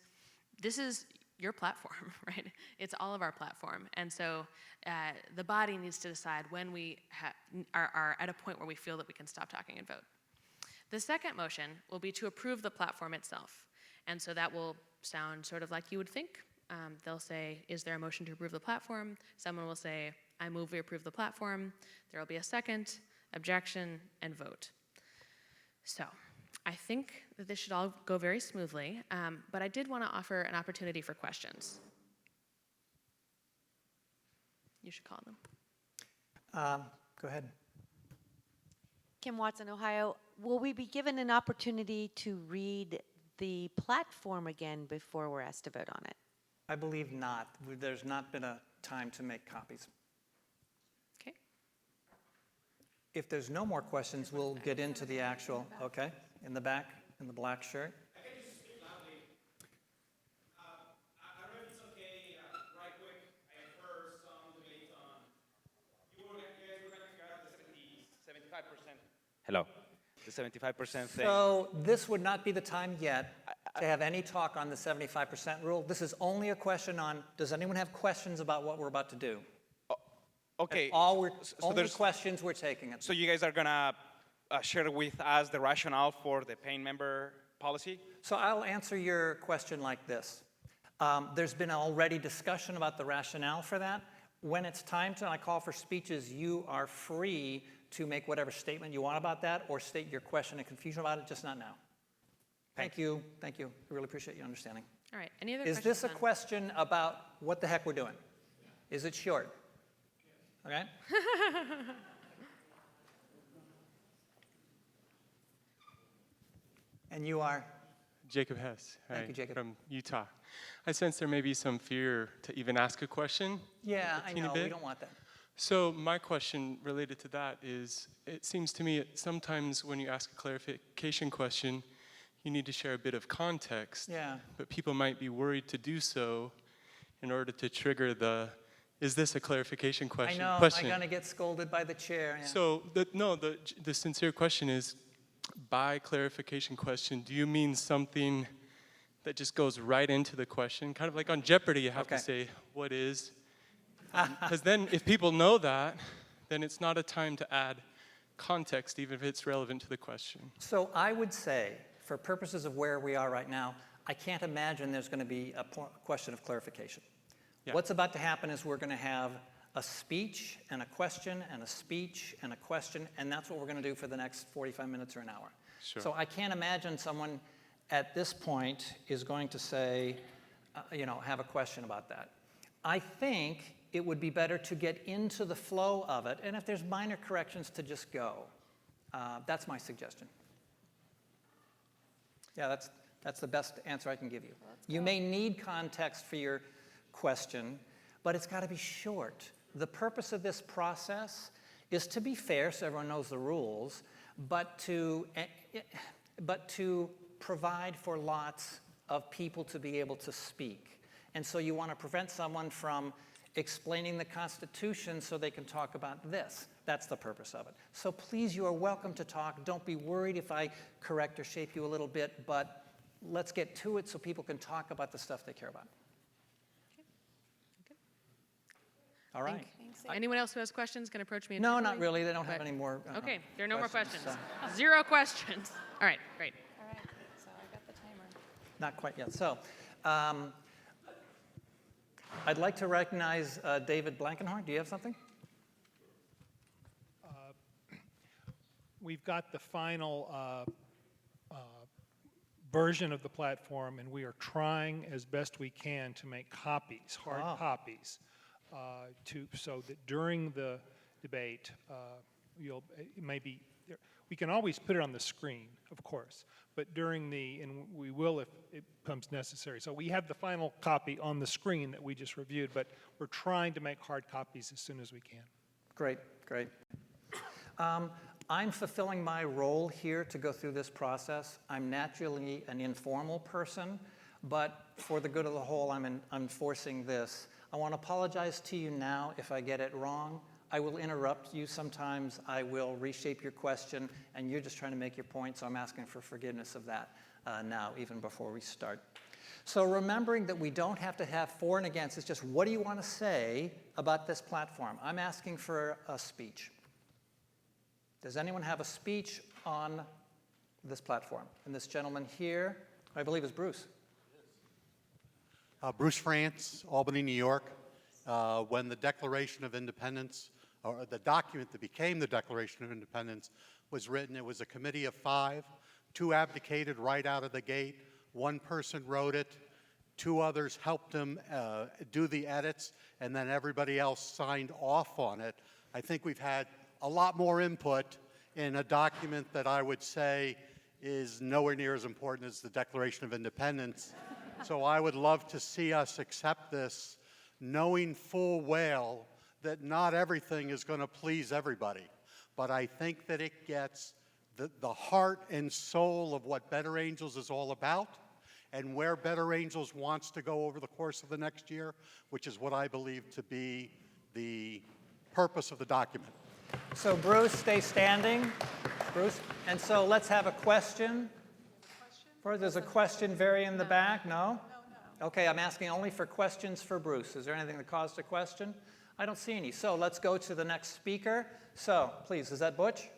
this is your platform, right? It's all of our platform. And so the body needs to decide when we are at a point where we feel that we can stop talking and vote. The second motion will be to approve the platform itself. And so that will sound sort of like you would think. They'll say, is there a motion to approve the platform? Someone will say, I move we approve the platform. There will be a second, objection, and vote. So I think that this should all go very smoothly, but I did want to offer an opportunity for questions. You should call them. Go ahead. Kim Watson, Ohio. Will we be given an opportunity to read the platform again before we're asked to vote on it? I believe not. There's not been a time to make copies. Okay. If there's no more questions, we'll get into the actual, okay, in the back, in the black shirt. I can just speak loudly. I don't know if it's okay, right quick. I have heard some debate on, you guys were going to figure out the 75%. Hello. The 75% thing. So this would not be the time yet to have any talk on the 75% rule. This is only a question on, does anyone have questions about what we're about to do? Okay. Only questions we're taking. So you guys are going to share with us the rationale for the paying member policy? So I'll answer your question like this. There's been already discussion about the rationale for that. When it's time to, I call for speeches, you are free to make whatever statement you want about that or state your question and confusion about it, just not now. Thank you. Thank you. I really appreciate your understanding. All right. Any other questions? Is this a question about what the heck we're doing? Is it short? Okay. And you are? Jacob Hess. Thank you, Jacob. From Utah. I sense there may be some fear to even ask a question. Yeah, I know. We don't want that. So my question related to that is, it seems to me that sometimes when you ask a clarification question, you need to share a bit of context. Yeah. But people might be worried to do so in order to trigger the, is this a clarification question? I know, I'm going to get scolded by the chair. Yeah. So, the sincere question is, by clarification question, do you mean something that just goes right into the question? Kind of like on Jeopardy, you have to say, what is? Because then if people know that, then it's not a time to add context, even if it's relevant to the question. So I would say, for purposes of where we are right now, I can't imagine there's going to be a question of clarification. Yeah. What's about to happen is we're going to have a speech and a question and a speech and a question, and that's what we're going to do for the next 45 minutes or an hour. Sure. So I can't imagine someone at this point is going to say, have a question about that. I think it would be better to get into the flow of it, and if there's minor corrections, to just go. That's my suggestion. Yeah, that's the best answer I can give you. You may need context for your question, but it's got to be short. the purpose of this process is to be fair so everyone knows the rules, but to provide for lots of people to be able to speak. And so you want to prevent someone from explaining the Constitution so they can talk about this. That's the purpose of it. So please, you are welcome to talk. Don't be worried if I correct or shape you a little bit, but let's get to it so people can talk about the stuff they care about. All right. Anyone else who has questions can approach me. No, not really. They don't have any more. Okay, there are no more questions. so- 0 questions. All right, great. All right, so I got the timer. Not quite yet. So, I'd like to recognize David Blankenhorn. Do you have something? We've got the final version of the platform, and we are trying as best we can to make copies, hard copies, so that during the debate, we can always put it on the screen, of course, but and we will if it becomes necessary. So we have the final copy on the screen that we just reviewed, but we're trying to make hard copies as soon as we can. Great, great. I'm fulfilling my role here to go through this process. I'm naturally an informal person, but for the good of the whole, I'm enforcing this. I want to apologize to you now if I get it wrong. I will interrupt you sometimes. I will reshape your question, and you're just trying to make your point, so I'm asking for forgiveness of that now, even before we start. So remembering that we don't have to have for and against, it's just what do you want to say about this platform? I'm asking for a speech. Does anyone have a speech on this platform? And this gentleman here, I believe, is Bruce. Bruce France, Albany, New York. When the Declaration of Independence, or the document that became the Declaration of Independence, was written, it was a committee of 5. 2 abdicated right out of the gate. 1 person wrote it. 2 others helped him do the edits, and then everybody else signed off on it. I think we've had a lot more input in a document that I would say is nowhere near as important as the Declaration of Independence. So I would love to see us accept this, knowing full well that not everything is going to please everybody. But I think that it gets the heart and soul of what Better Angels is all about, and where Better Angels wants to go over the course of the next year, which is what I believe to be the purpose of the document. So Bruce, stay standing. Bruce, and so let's have a question. There's a question very in the back, no? Okay, I'm asking only for questions for Bruce. Is there anything that caused a question? I don't see any. So let's go to the next speaker. So, please, is that Butch?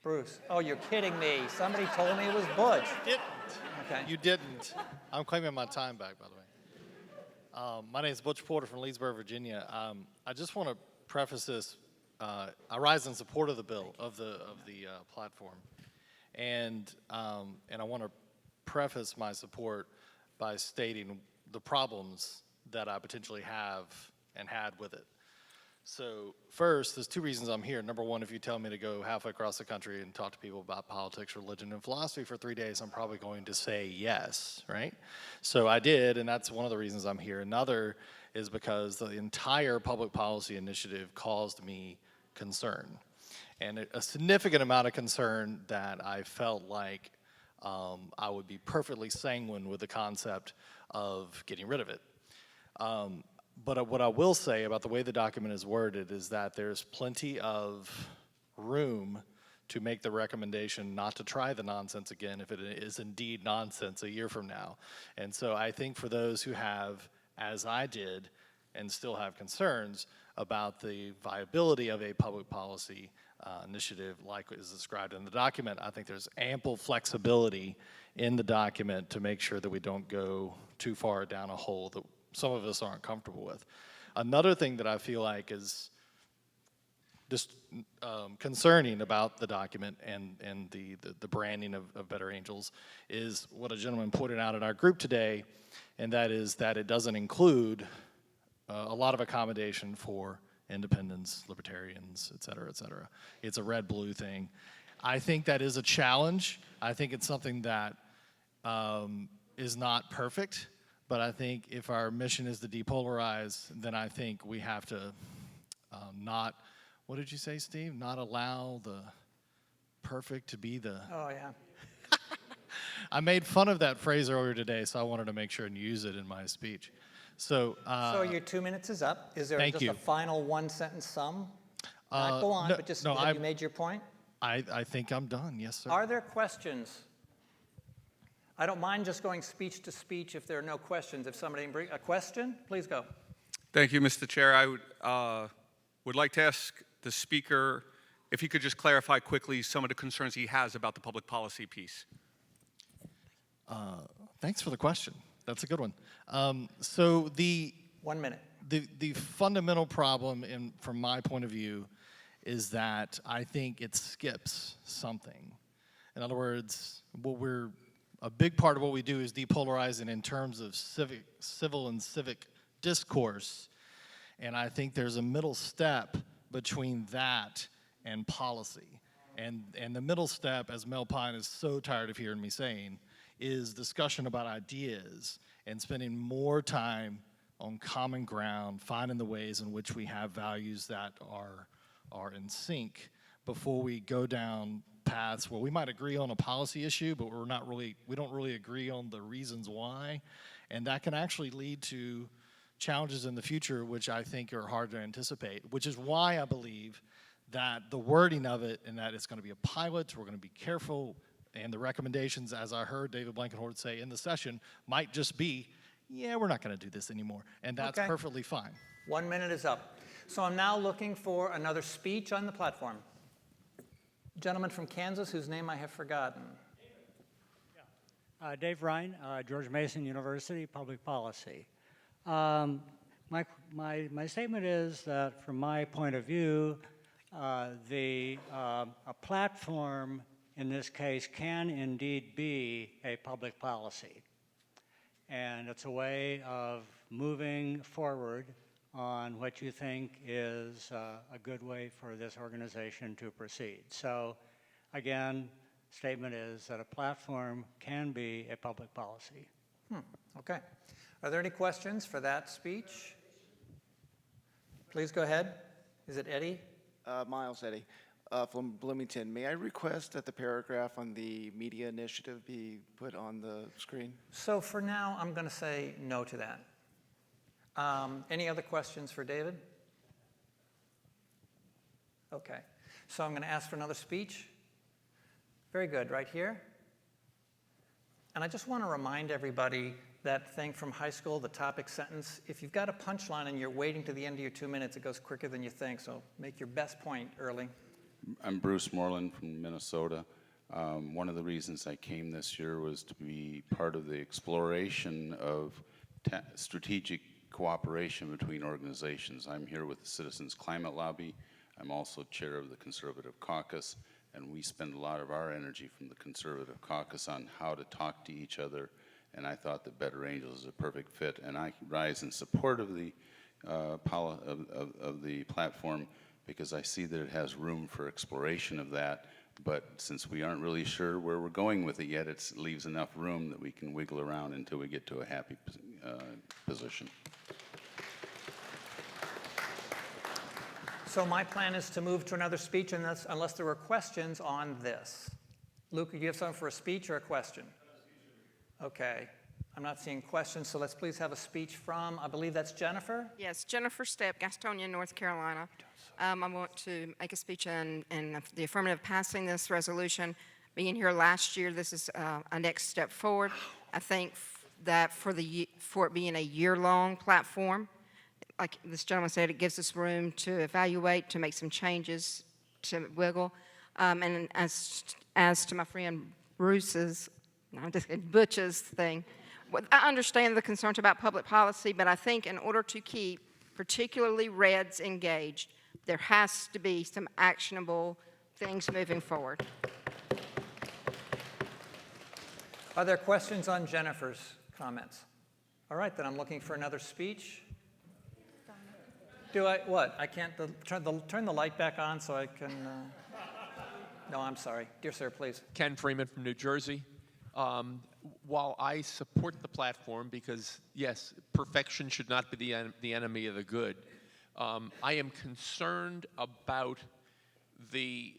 Bruce. Oh, you're kidding me. Somebody told me it was Butch. You didn't. Okay. You didn't. I'm claiming my time back, by the way. My name is Butch Porter from Leesburg, Virginia. I just want to preface this. I rise in support of the bill, of the platform. And I want to preface my support by stating the problems that I potentially have and had with it. So first, there's 2 reasons I'm here. Number 1, if you tell me to go halfway across the country and talk to people about politics, religion, and philosophy for 3 days, I'm probably going to say yes, right? So I did, and that's one of the reasons I'm here. Another is because the entire public policy initiative caused me concern. And a significant amount of concern that I felt like I would be perfectly sanguine with the concept of getting rid of it. But what I will say about the way the document is worded is that there's plenty of room to make the recommendation not to try the nonsense again if it is indeed nonsense a year from now. And so I think for those who have, as I did, and still have concerns about the viability of a public policy initiative like is described in the document, I think there's ample flexibility in the document to make sure that we don't go too far down a hole that some of us aren't comfortable with. Another thing that I feel like is just concerning about the document and the branding of Better Angels is what a gentleman pointed out in our group today, and that is that it doesn't include a lot of accommodation for independents, libertarians, et cetera, et cetera. It's a red-blue thing. I think that is a challenge. I think it's something that is not perfect, but I think if our mission is to depolarize, then I think we have to not, what did you say, Steve? Not allow the perfect to be the... Oh, yeah. I made fun of that phrase earlier today, so I wanted to make sure and use it in my speech. So your 2 minutes is up. Is there thank just you. a final one-sentence sum? Not go on, no, but just no, have you made your point? I think I'm done, yes, sir. Are there questions? I don't mind just going speech to speech if there are no questions. If somebody can bring a question, please go. Thank you, Mr. Chair. I would like to ask the speaker if he could just clarify quickly some of the concerns he has about the public policy piece. Thanks for the question. That's a good one. So the 1 minute. The fundamental problem, from my point of view, is that I think it skips something. In other words, a big part of what we do is depolarizing in terms of civil and civic discourse, and I think there's a middle step between that and policy. And the middle step, as Mel Pine is so tired of hearing me saying, is discussion about ideas and spending more time on common ground, finding the ways in which we have values that are in sync before we go down paths where we might agree on a policy issue, but we don't really agree on the reasons why. And that can actually lead to challenges in the future, which I think are hard to anticipate, which is why I believe that the wording of it, and that it's going to be a pilot, we're going to be careful, and the recommendations, as I heard David Blankenhorn say in the session, might just be, yeah, we're not going to do this anymore, and that's Okay. perfectly fine. 1 minute is up. So I'm now looking for another speech on the platform. Gentleman from Kansas, whose name I have forgotten. Dave Ryan, George Mason University, Public Policy. My statement is that from my point of view, a platform in this case can indeed be a public policy. And it's a way of moving forward on what you think is a good way for this organization to proceed. So again, statement is that a platform can be a public policy. Okay. Are there any questions for that speech? Please go ahead. Is it Eddie? Miles Eddy from Bloomington. May I request that the paragraph on the media initiative be put on the screen? So for now, I'm going to say no to that. Any other questions for David? Okay. So I'm going to ask for another speech. Very good. Right here. And I just want to remind everybody that thing from high school, the topic sentence. If you've got a punchline and you're waiting to the end of your 2 minutes, it goes quicker than you think. So make your best point early. I'm Bruce Marlin from Minnesota. One of the reasons I came this year was to be part of the exploration of strategic cooperation between organizations. I'm here with the Citizens Climate Lobby. I'm also chair of the Conservative Caucus, and we spend a lot of our energy from the Conservative Caucus on how to talk to each other, and I thought that Better Angels is a perfect fit, and I rise in support of the platform because I see that it has room for exploration of that, but since we aren't really sure where we're going with it yet, it leaves enough room that we can wiggle around until we get to a happy position. So my plan is to move to another speech unless there were questions on this. Luke, do you have something for a speech or a question? Okay. I'm not seeing questions, so let's please have a speech from, I believe that's Jennifer? Yes, Jennifer Stepp, Gastonia, North Carolina. I want to make a speech in the affirmative passing this resolution. Being here last year, this is a next step forward. I think that for it being a year-long platform, like this gentleman said, it gives us room to evaluate, to make some changes, to wiggle. And as to my friend Bruce's, Butch's thing, I understand the concerns about public policy, but I think in order to keep particularly Reds engaged, there has to be some actionable things moving forward. Are there questions on Jennifer's comments? All right, then I'm looking for another speech. Do I, what? I can't turn the light back on so I can, no, I'm sorry. Dear sir, please. Ken Freeman from New Jersey. While I support the platform because, yes, perfection should not be the enemy of the good, I am concerned about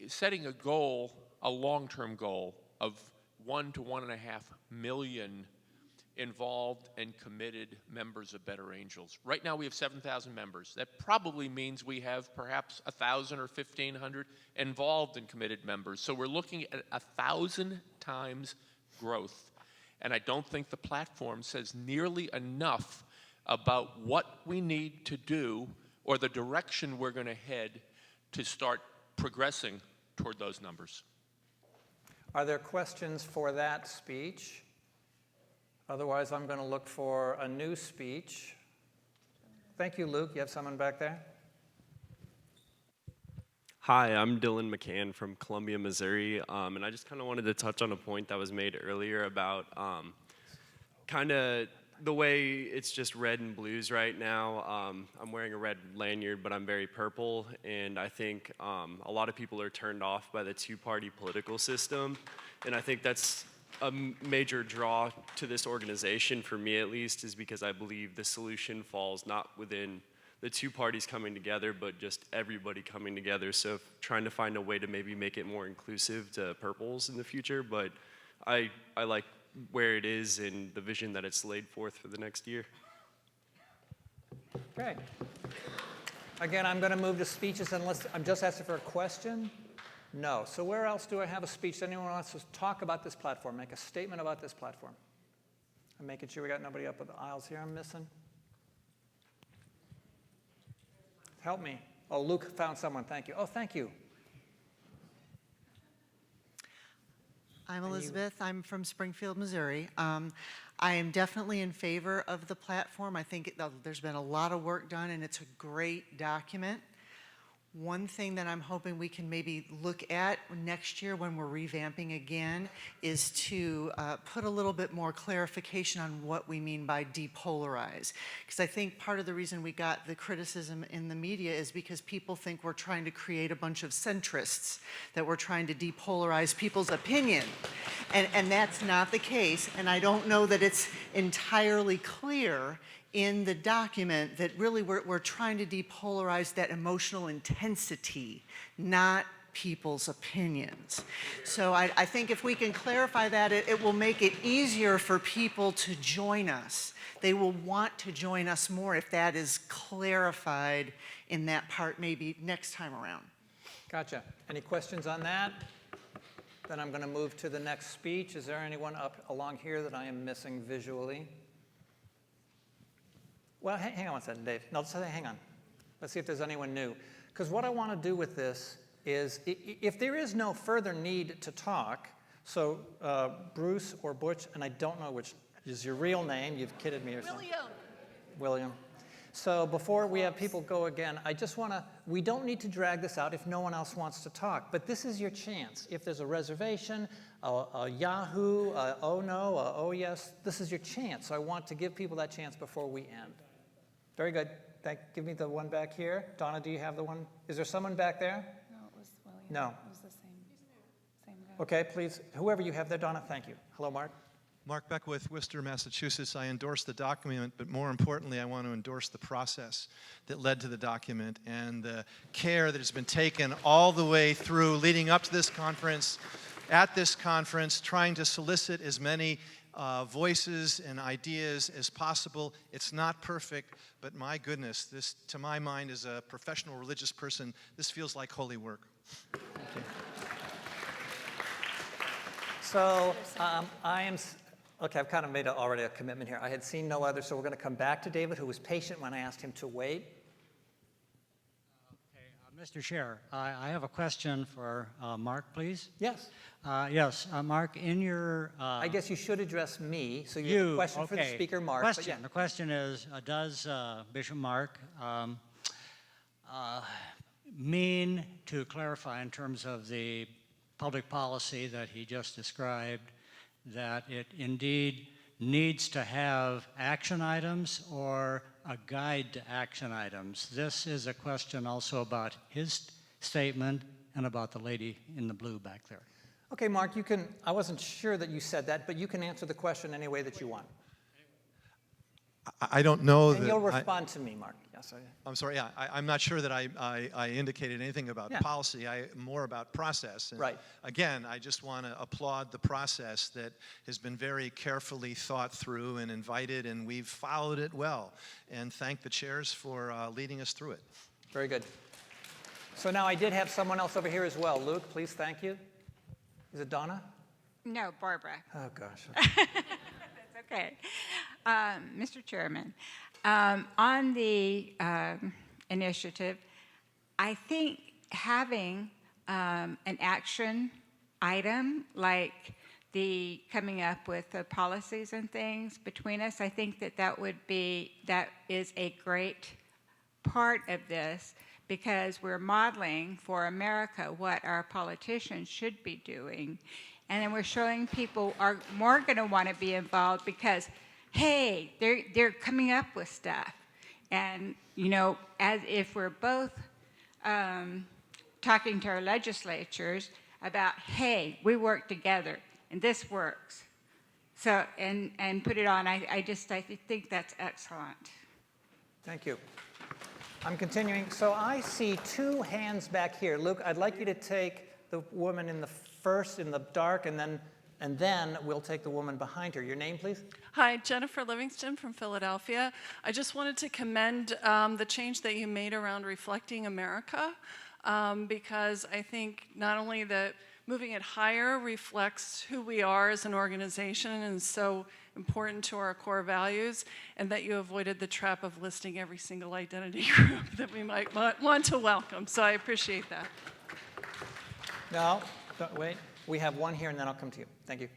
setting a goal, a long-term goal of 1 to 1.5 million involved and committed members of Better Angels. Right now we have 7,000 members. That probably means we have perhaps 1,000 or 1,500 involved and committed members. So we're looking at 1,000 times growth. And I don't think the platform says nearly enough about what we need to do or the direction we're going to head to start progressing toward those numbers. Are there questions for that speech? Otherwise, I'm going to look for a new speech. Thank you, Luke. You have someone back there? Hi, I'm Dylan Mccann from Columbia, Missouri, and I just kind of wanted to touch on a point that was made earlier about kind of the way it's just red and blues right now. I'm wearing a red lanyard, but I'm very purple, and I think a lot of people are turned off by the two-party political system, and I think that's a major draw to this organization, for me at least, is because I believe the solution falls not within the two parties coming together, but just everybody coming together. So trying to find a way to maybe make it more inclusive to purples in the future, but I like where it is and the vision that it's laid forth for the next year. Okay. Again, I'm going to move to speeches unless I'm just asking for a question. No. So where else do I have a speech? Anyone wants to talk about this platform, make a statement about this platform? I'm making sure we got nobody up with the aisles here I'm missing. Help me. Oh, Luke found someone. Thank you. Oh, thank you. I'm Elizabeth. I'm from Springfield, Missouri. I am definitely in favor of the platform. I think there's been a lot of work done, and it's a great document. One thing that I'm hoping we can maybe look at next year when we're revamping again is to put a little bit more clarification on what we mean by depolarize. Because I think part of the reason we got the criticism in the media is because people think we're trying to create a bunch of centrists, that we're trying to depolarize people's opinion. And that's not the case. And I don't know that it's entirely clear in the document that really we're trying to depolarize that emotional intensity, not people's opinions. So I think if we can clarify that, it will make it easier for people to join us. They will want to join us more if that is clarified in that part maybe next time around. Gotcha. Any questions on that? Then I'm going to move to the next speech. Is there anyone up along here that I am missing visually? Well, hang on one second, Dave. No, hang on. Let's see if there's anyone new. Because what I want to do with this is, if there is no further need to talk, so Bruce or Butch, and I don't know which is your real name. You've kidded me or something. William. So before we have people go again, I just want to, we don't need to drag this out if no one else wants to talk. But this is your chance. If there's a reservation, a Yahoo, a oh no, a oh yes, this is your chance. So I want to give people that chance before we end. Very good. Give me the one back here. Donna, do you have the one? Is there someone back there? No, it was William. No. It was the same guy. Okay, please. Whoever you have there, Donna, thank you. Hello, Mark. Mark Beckwith, Worcester, Massachusetts. I endorse the document, but more importantly, I want to endorse the process that led to the document and the care that has been taken all the way through leading up to this conference, at this conference, trying to solicit as many voices and ideas as possible. It's not perfect, but my goodness, this, to my mind, as a professional religious person, this feels like holy work. Thank you. So okay, I've kind of made already a commitment here. I had seen no other, so we're going to come back to David, who was patient when I asked him to wait. Mr. Chair, I have a question for Mark, please. Yes. Yes, Mark, in your... I guess you should address me, so you have a question for the speaker, Mark. Question. The question is, does Bishop Mark mean to clarify in terms of the public policy that he just described, that it indeed needs to have action items or a guide to action items? This is a question also about his statement and about the lady in the blue back there. Okay, Mark, you can, I wasn't sure that you said that, but you can answer the question any way that you want. I don't know And that. you'll respond to me, Mark. Yes, I'm sorry, yeah, I'm not sure that I indicated anything about Yeah. policy, more about process. And Right. Again, I just want to applaud the process that has been very carefully thought through and invited, and we've followed it well. And thank the chairs for leading us through it. Very good. So now I did have someone else over here as well. Luke, please, thank you. Is it Donna? No, Barbara. Oh, gosh. That's okay. Mr. Chairman, on the initiative, I think having an action item like the coming up with the policies and things between us, I think that is a great part of this, because we're modeling for America what our politicians should be doing. And then we're showing people are more going to want to be involved because, hey, they're coming up with stuff. And, you know, as if we're both talking to our legislatures about, hey, we work together and this works. So, and put it on, I think that's excellent. Thank you. I'm continuing. So I see two hands back here. Luke, I'd like you to take the woman in the first in the dark, and then we'll take the woman behind her. Your name, please? Hi, Jennifer Livingston from Philadelphia. I just wanted to commend the change that you made around reflecting America, because I think not only that moving it higher reflects who we are as an organization and is so important to our core values, and that you avoided the trap of listing every single identity group that we might want to welcome. So I appreciate that. No, don't, wait. We have one here, and then I'll come to you. Thank you.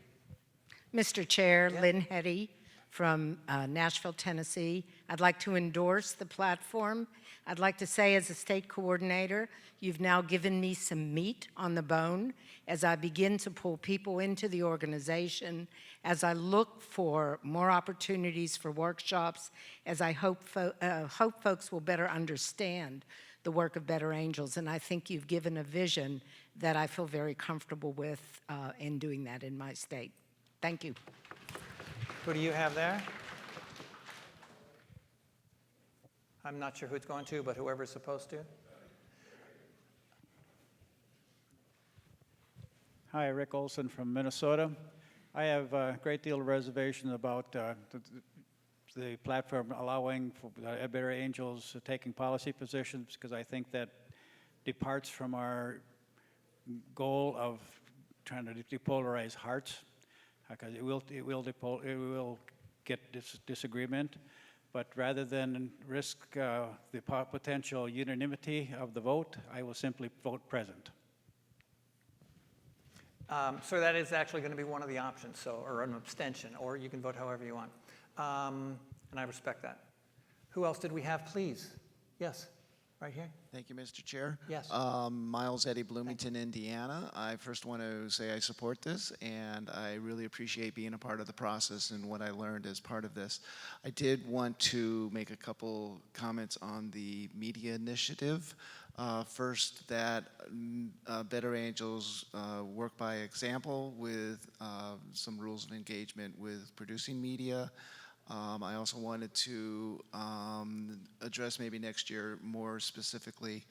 Mr. Chair, Lynn Hetty from Nashville, Tennessee. I'd like to endorse the platform. I'd like to say, as a state coordinator, you've now given me some meat on the bone as I begin to pull people into the organization, as I look for more opportunities for workshops, as I hope folks will better understand the work of Better Angels. And I think you've given a vision that I feel very comfortable with in doing that in my state. Thank you. Who do you have there? I'm not sure who it's going to, but whoever's supposed to. Hi, Rick Olson from Minnesota. I have a great deal of reservation about the platform allowing for Better Angels taking policy positions, because I think that departs from our goal of trying to depolarize hearts, because it will get disagreement. But rather than risk the potential unanimity of the vote, I will simply vote present. So that is actually going to be one of the options, or an abstention, or you can vote however you want. And I respect that. Who else did we have, please? Yes, right here. Thank you, Mr. Chair. Yes. Miles Eddy, Bloomington, Indiana. I first want to say I support this, and I really appreciate being a part of the process and what I learned as part of this. I did want to make a couple comments on the media initiative. First, that Better Angels work by example with some rules of engagement with producing media. I also wanted to address maybe next year more specifically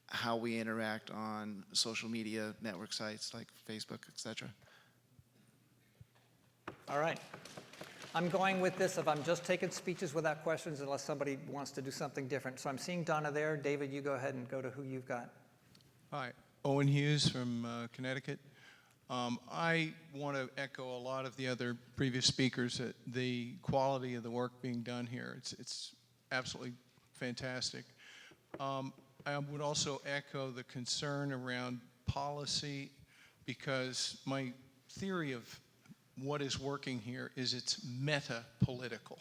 how we interact on social media network sites like Facebook, etc. All right. I'm going with this if I'm just taking speeches without questions unless somebody wants to do something different. So I'm seeing Donna there. David, you go ahead and go to who you've got. Hi, Owen Hughes from Connecticut. I want to echo a lot of the other previous speakers that the quality of the work being done here, it's absolutely fantastic. I would also echo the concern around policy, because my theory of what is working here is it's meta-political.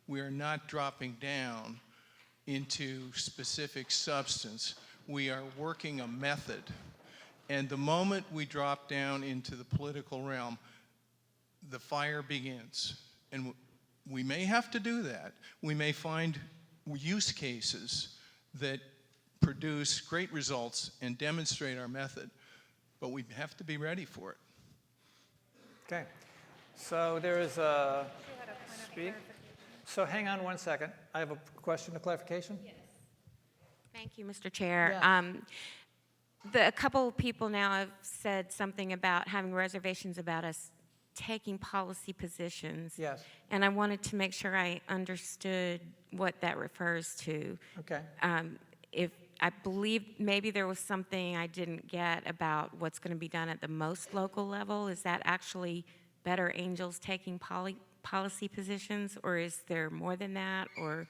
We are not dropping down into specific substance. We are working a method. And the moment we drop down into the political realm, the fire begins. And we may have to do that. We may find use cases that produce great results and demonstrate our method, but we have to be ready for it. Okay. So there is a speak. So hang on one second. I have a question of clarification. Yes. Thank you, Mr. Chair. Yeah. A couple of people now have said something about having reservations about us taking policy positions. Yes. And I wanted to make sure I understood what that refers to. Okay. If I believe maybe there was something I didn't get about what's going to be done at the most local level. Is that actually Better Angels taking policy positions, or is there more than that? Or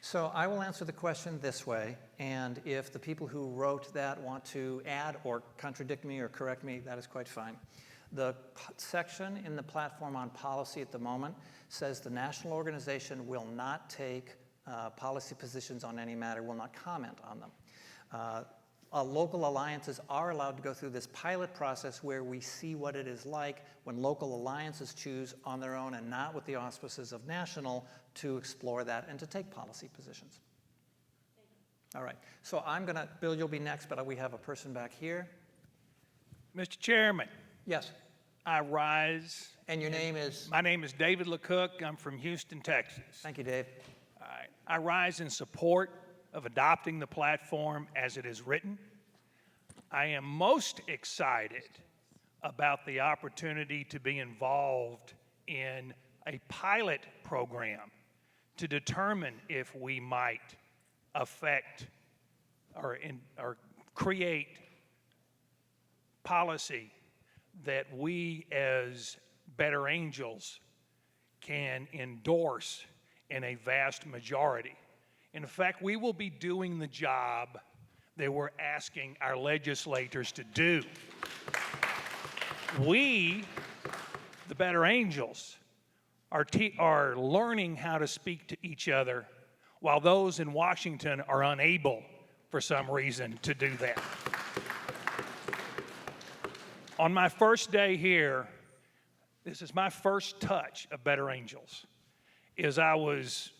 So I will answer the question this way, and if the people who wrote that want to add or contradict me or correct me, that is quite fine. The section in the platform on policy at the moment says the national organization will not take policy positions on any matter, will not comment on them. Local alliances are allowed to go through this pilot process where we see what it is like when local alliances choose on their own and not with the auspices of national to explore that and to take policy positions. All right, so I'm gonna, Bill, you'll be next, but we have a person back here. Mr. Chairman. Yes. I rise. And your name is? My name is David Lecoq. I'm from Houston, Texas. Thank you, Dave. All right. I rise in support of adopting the platform as it is written. I am most excited about the opportunity to be involved in a pilot program to determine if we might affect or create policy that we as Better Angels can endorse in a vast majority. In fact, we will be doing the job that we're asking our legislators to do. We, the Better Angels, are learning how to speak to each other while those in Washington are unable, for some reason, to do that. On my first day here, this is my first touch of Better Angels, is I was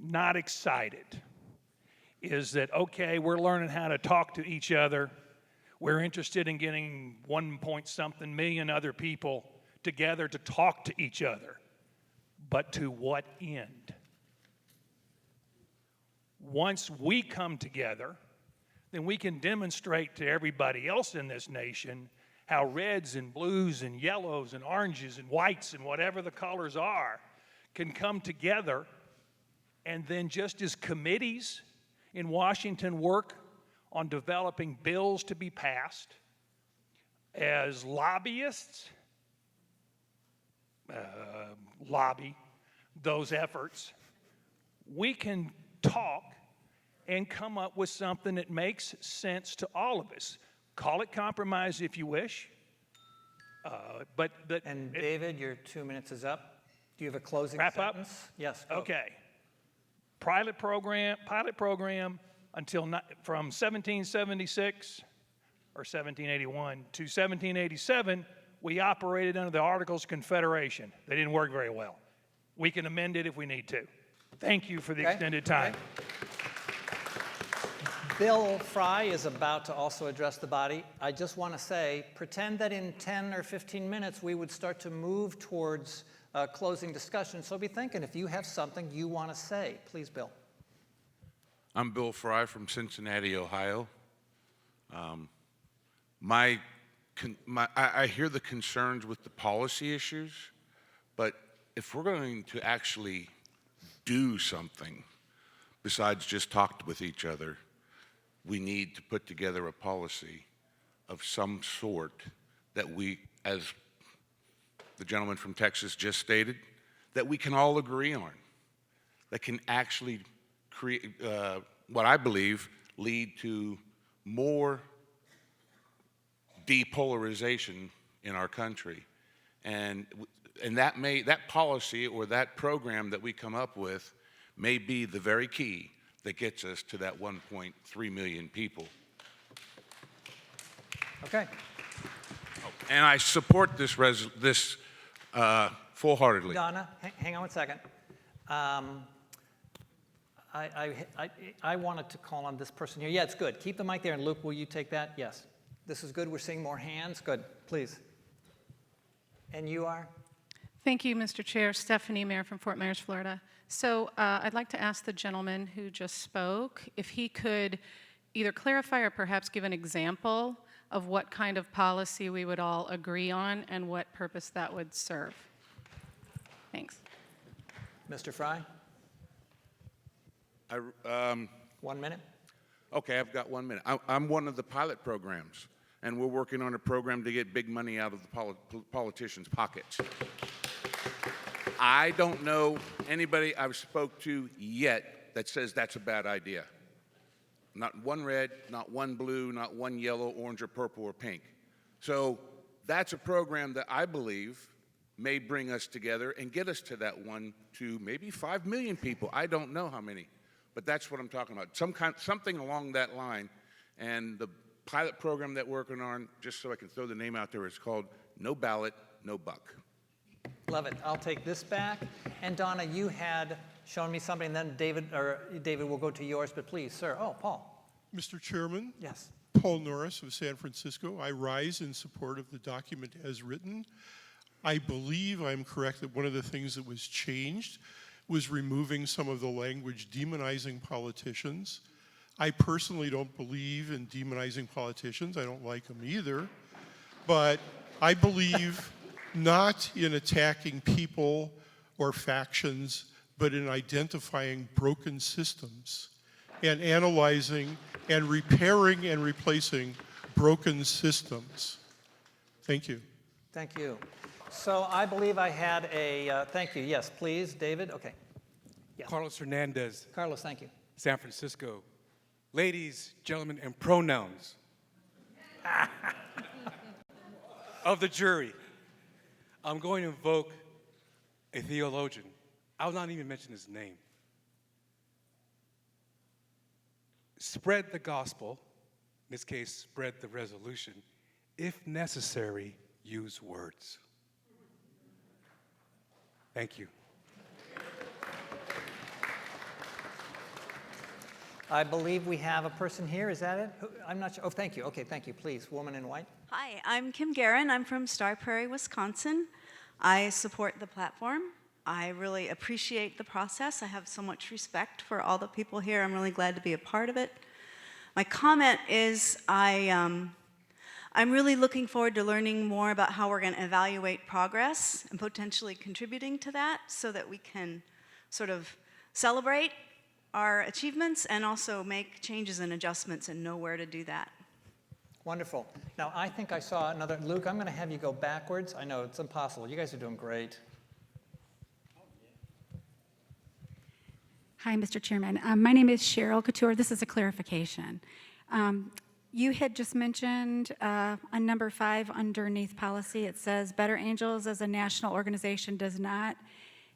not excited. Is that, okay, we're learning how to talk to each other. We're interested in getting 1-point-something million other people together to talk to each other. But to what end? Once we come together, then we can demonstrate to everybody else in this nation how reds and blues and yellows and oranges and whites and whatever the colors are can come together, and then just as committees in Washington work on developing bills to be passed, as lobbyists lobby those efforts, we can talk and come up with something that makes sense to all of us. Call it compromise if you wish. And David, your 2 minutes is up. Do you have a closing wrap sentence? Up? Yes. Go. Okay. Pilot program until from 1776 or 1781 to 1787, we operated under the Articles of Confederation. They didn't work very well. We can amend it if we need to. Thank you for the extended time. Okay. Bill Fry is about to also address the body. I just want to say, pretend that in 10 or 15 minutes we would start to move towards closing discussion. So be thinking if you have something you want to say. Please, Bill. I'm Bill Fry from Cincinnati, Ohio. I hear the concerns with the policy issues, but if we're going to actually do something besides just talk with each other, we need to put together a policy of some sort that we, as the gentleman from Texas just stated, that we can all agree on, that can actually create, what I believe, lead to more depolarization in our country. And that policy or that program that we come up with may be the very key that gets us to that 1.3 million people. Okay. And I support this full-heartedly. Donna, hang on one second. I wanted to call on this person here. Yeah, it's good. Keep the mic there, and Luke, will you take that? Yes. This is good. We're seeing more hands. Good. Please. And you are? Thank you, Mr. Chair. Stephanie Mayer from Fort Myers, Florida. So I'd like to ask the gentleman who just spoke if he could either clarify or perhaps give an example of what kind of policy we would all agree on and what purpose that would serve. Thanks. Mr. Fry? 1 minute. Okay, I've got 1 minute. I'm one of the pilot programs, and we're working on a program to get big money out of the politicians' pockets. I don't know anybody I've spoke to yet that says that's a bad idea. Not one red, not one blue, not one yellow, orange, or purple, or pink. So that's a program that I believe may bring us together and get us to that 1 to maybe 5 million people. I don't know how many, but that's what I'm talking about. Something along that line. And the pilot program that we're working on, just so I can throw the name out there, is called No Ballot, No Buck. Love it. I'll take this back. And Donna, you had shown me something, and then David will go to yours, but please, sir. Oh, Paul. Mr. Chairman? Yes. Paul Norris of San Francisco. I rise in support of the document as written. I believe I'm correct that one of the things that was changed was removing some of the language demonizing politicians. I personally don't believe in demonizing politicians. I don't like them either. But I believe not in attacking people or factions, but in identifying broken systems and analyzing and repairing and replacing broken systems. Thank you. Thank you. So I believe I had a, thank you. Yes, please, David. Okay. Yeah. Carlos Hernandez. Carlos, thank you. San Francisco. Ladies, gentlemen, and pronouns of the jury. I'm going to invoke a theologian. I will not even mention his name. Spread the gospel, in this case, spread the resolution. If necessary, use words. Thank you. I believe we have a person here. Is that it? I'm not sure. Oh, thank you. Okay, thank you. Please, woman in white. Hi, I'm Kim Guerin. I'm from Star Prairie, Wisconsin. I support the platform. I really appreciate the process. I have so much respect for all the people here. I'm really glad to be a part of it. My comment is I'm really looking forward to learning more about how we're going to evaluate progress and potentially contributing to that so that we can sort of celebrate our achievements and also make changes and adjustments and know where to do that. Wonderful. Now, I think I saw another. Luke, I'm going to have you go backwards. I know it's impossible. You guys are doing great. Hi, Mr. Chairman. My name is Cheryl Couture. This is a clarification. You had just mentioned on number 5 underneath policy, it says Better Angels as a national organization does not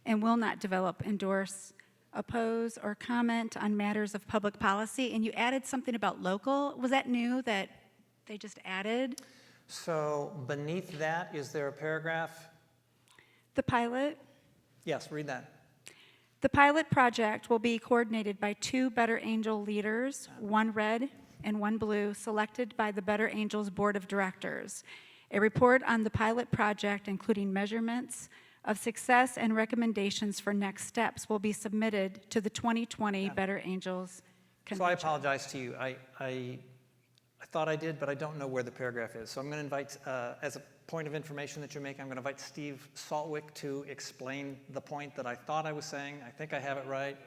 and will not develop, endorse, oppose, or comment on matters of public policy. And you added something about local. Was that new that they just added? So beneath that, is there a paragraph? The pilot. Yes, read that. The pilot project will be coordinated by 2 Better Angel leaders, 1 red and 1 blue, selected by the Better Angels Board of Directors. A report on the pilot project, including measurements of success and recommendations for next steps, will be submitted to the 2020 Better Angels Convention. So I apologize to you. I thought I did, but I don't know where the paragraph is. So I'm going to invite, as a point of information that you're making, I'm going to invite Steve Saltwick to explain the point that I thought I was saying. I think I have it right,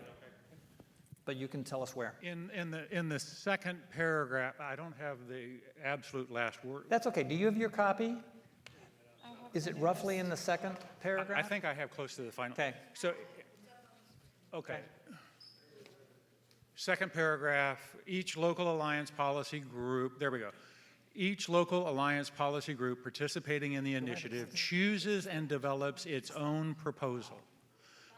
but you can tell us where. In the second paragraph, I don't have the absolute last word. That's okay. Do you have your copy? Is it roughly in the second paragraph? I think I have close to the final. Okay. So, okay. Second paragraph, each local alliance policy group, there we go. Each local alliance policy group participating in the initiative chooses and develops its own proposal.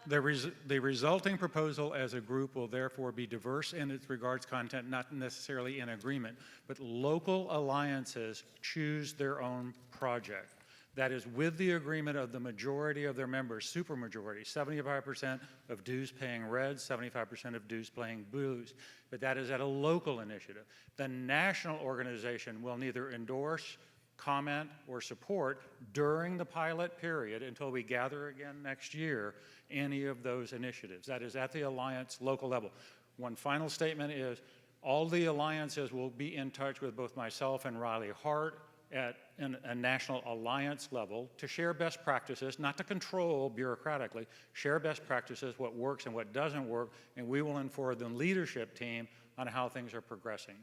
The resulting proposal as a group will therefore be diverse in its regards content, not necessarily in agreement, but local alliances choose their own project. That is with the agreement of the majority of their members, supermajority, 75% of dues paying reds, 75% of dues paying blues. But that is at a local initiative. The national organization will neither endorse, comment, or support during the pilot period until we gather again next year any of those initiatives. That is at the Alliance local level. One final statement is all the alliances will be in touch with both myself and Riley Hart at a national alliance level to share best practices, not to control bureaucratically, share best practices, what works and what doesn't work, and we will inform the leadership team on how things are progressing.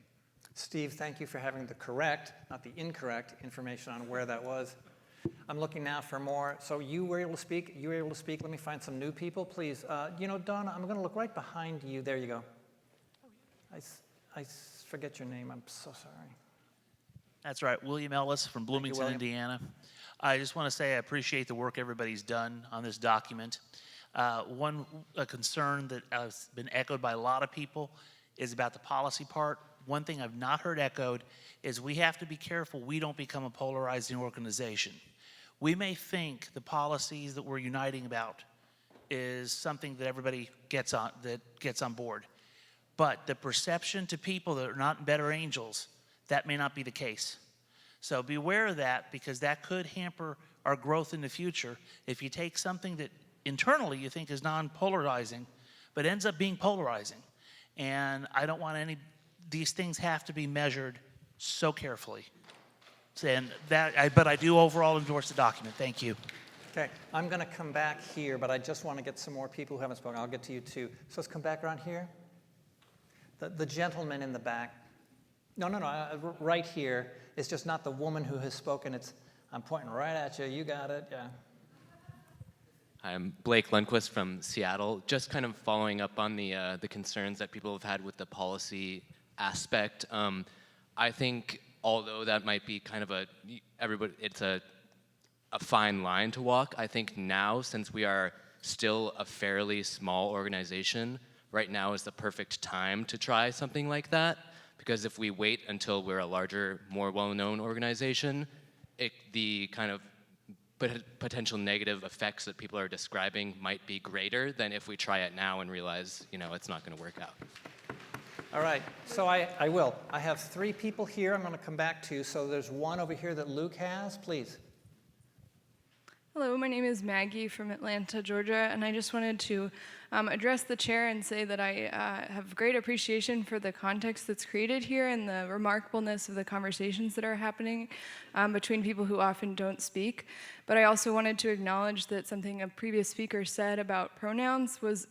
Steve, thank you for having the correct, not the incorrect, information on where that was. I'm looking now for more. So you were able to speak. You were able to speak. Let me find some new people, please. Donna, I'm going to look right behind you. There you go. I forget your name. I'm so sorry. That's right. William Ellis from Bloomington, Indiana. I just want to say I appreciate the work everybody's done on this document. A concern that has been echoed by a lot of people is about the policy part. One thing I've not heard echoed is we have to be careful we don't become a polarizing organization. We may think the policies that we're uniting about is something that everybody gets on board. But the perception to people that are not better angels, that may not be the case. So be aware of that, because that could hamper our growth in the future if you take something that internally you think is non-polarizing, but ends up being polarizing. And I don't want these things have to be measured so carefully. But I do overall endorse the document. Thank you. Okay, I'm going to come back here, but I just want to get some more people who haven't spoken. I'll get to you too. So let's come back around here. The gentleman in the back. No, right here. It's just not the woman who has spoken. I'm pointing right at you. You got it, yeah. Hi, I'm Blake Lundqvist from Seattle. Just kind of following up on the concerns that people have had with the policy aspect. I think although that might be kind of it's a fine line to walk, I think now, since we are still a fairly small organization, right now is the perfect time to try something like that. Because if we wait until we're a larger, more well-known organization, the kind of potential negative effects that people are describing might be greater than if we try it now and realize, it's not going to work out. All right, so I will. I have 3 people here I'm going to come back to. So there's one over here that Luke has. Please. Hello, my name is Maggie from Atlanta, Georgia, and I just wanted to address the chair and say that I have great appreciation for the context that's created here and the remarkableness of the conversations that are happening between people who often don't speak. But I also wanted to acknowledge that something a previous speaker said about pronouns was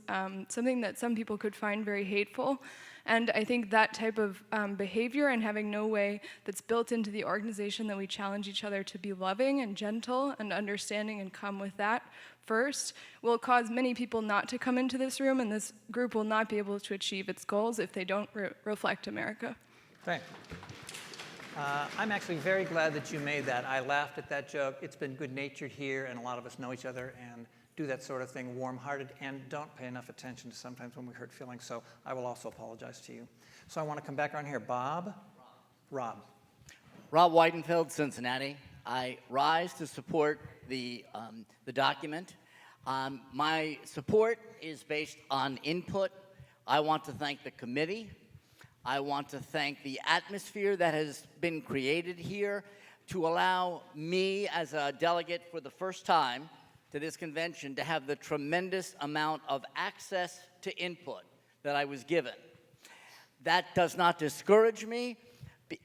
something that some people could find very hateful. And I think that type of behavior and having no way that's built into the organization that we challenge each other to be loving and gentle and understanding and come with that first will cause many people not to come into this room, and this group will not be able to achieve its goals if they don't reflect America. Thank you. I'm actually very glad that you made that. I laughed at that joke. It's been good-natured here, and a lot of us know each other and do that sort of thing warm-hearted and don't pay enough attention to sometimes when we hurt feelings. So I will also apologize to you. So I want to come back around here. Bob? Rob. Rob Weidenfeld, Cincinnati. I rise to support the document. My support is based on input. I want to thank the committee. I want to thank the atmosphere that has been created here to allow me as a delegate for the first time to this convention to have the tremendous amount of access to input that I was given. That does not discourage me,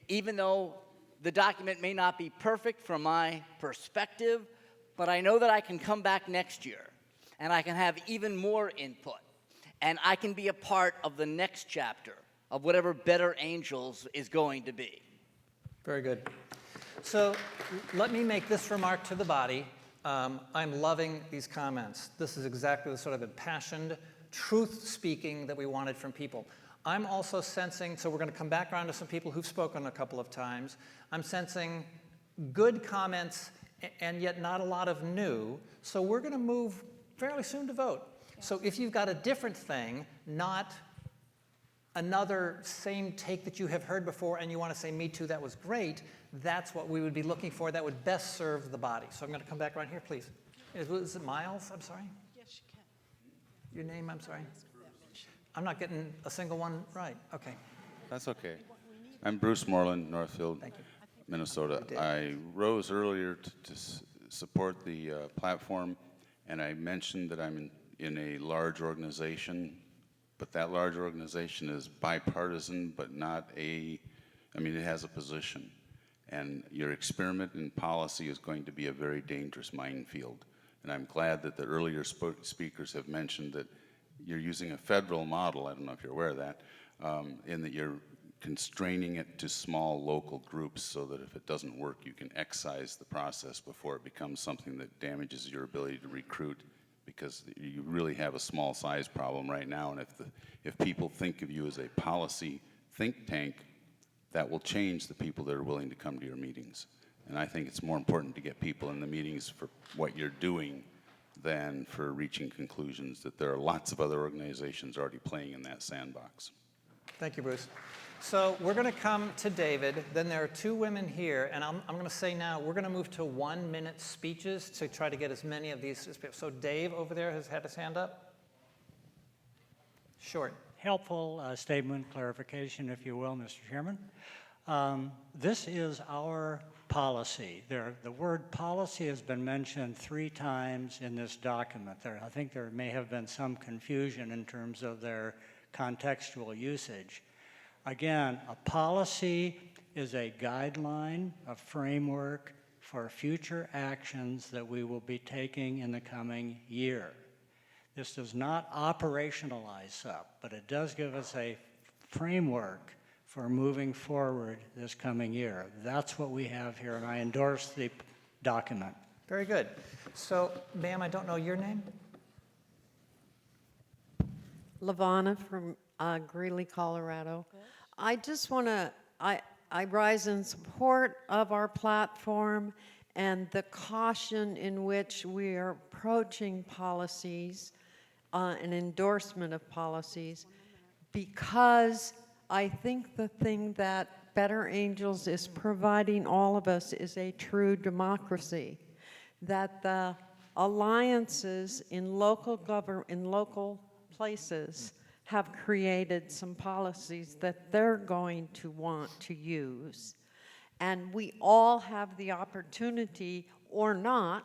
even though the document may not be perfect from my perspective, but I know that I can come back next year and I can have even more input, and I can be a part of the next chapter of whatever Better Angels is going to be. Very good. So let me make this remark to the body. I'm loving these comments. This is exactly the sort of impassioned truth speaking that we wanted from people. I'm also sensing, so we're going to come back around to some people who've spoken a couple of times. I'm sensing good comments and yet not a lot of new. So we're going to move fairly soon to vote. So if you've got a different thing, not another same take that you have heard before and you want to say, me too, that was great, that's what we would be looking for. That would best serve the body. So I'm going to come back around here, please. Is it Miles? I'm sorry? Yes, you can. Your name, I'm sorry? I'm not getting a single one right. Okay. That's okay. I'm Bruce Marlin, Northfield. Thank you. Minnesota. I rose earlier to support the platform, and I mentioned that I'm in a large organization, but that large organization is bipartisan, but not it has a position. And your experiment in policy is going to be a very dangerous minefield. And I'm glad that the earlier speakers have mentioned that you're using a federal model, I don't know if you're aware of that, in that you're constraining it to small local groups so that if it doesn't work, you can excise the process before it becomes something that damages your ability to recruit, because you really have a small size problem right now. And if people think of you as a policy think tank, that will change the people that are willing to come to your meetings. And I think it's more important to get people in the meetings for what you're doing than for reaching conclusions that there are lots of other organizations already playing in that sandbox. Thank you, Bruce. So we're going to come to David. Then there are two women here, and I'm going to say now we're going to move to 1-minute speeches to try to get as many of these. So Dave over there has had his hand up. Short. Helpful statement, clarification, if you will, Mr. Chairman. This is our policy. The word policy has been mentioned 3 times in this document. I think there may have been some confusion in terms of their contextual usage. Again, a policy is a guideline, a framework for future actions that we will be taking in the coming year. This does not operationalize up, but it does give us a framework for moving forward this coming year. That's what we have here, and I endorse the document. Very good. So, ma'am, I don't know your name. Lavana from Greeley, Colorado. I just want to, I rise in support of our platform and the caution in which we are approaching policies, an endorsement of policies, because I think the thing that Better Angels is providing all of us is a true democracy, that the alliances in local places have created some policies that they're going to want to use. And we all have the opportunity, or not,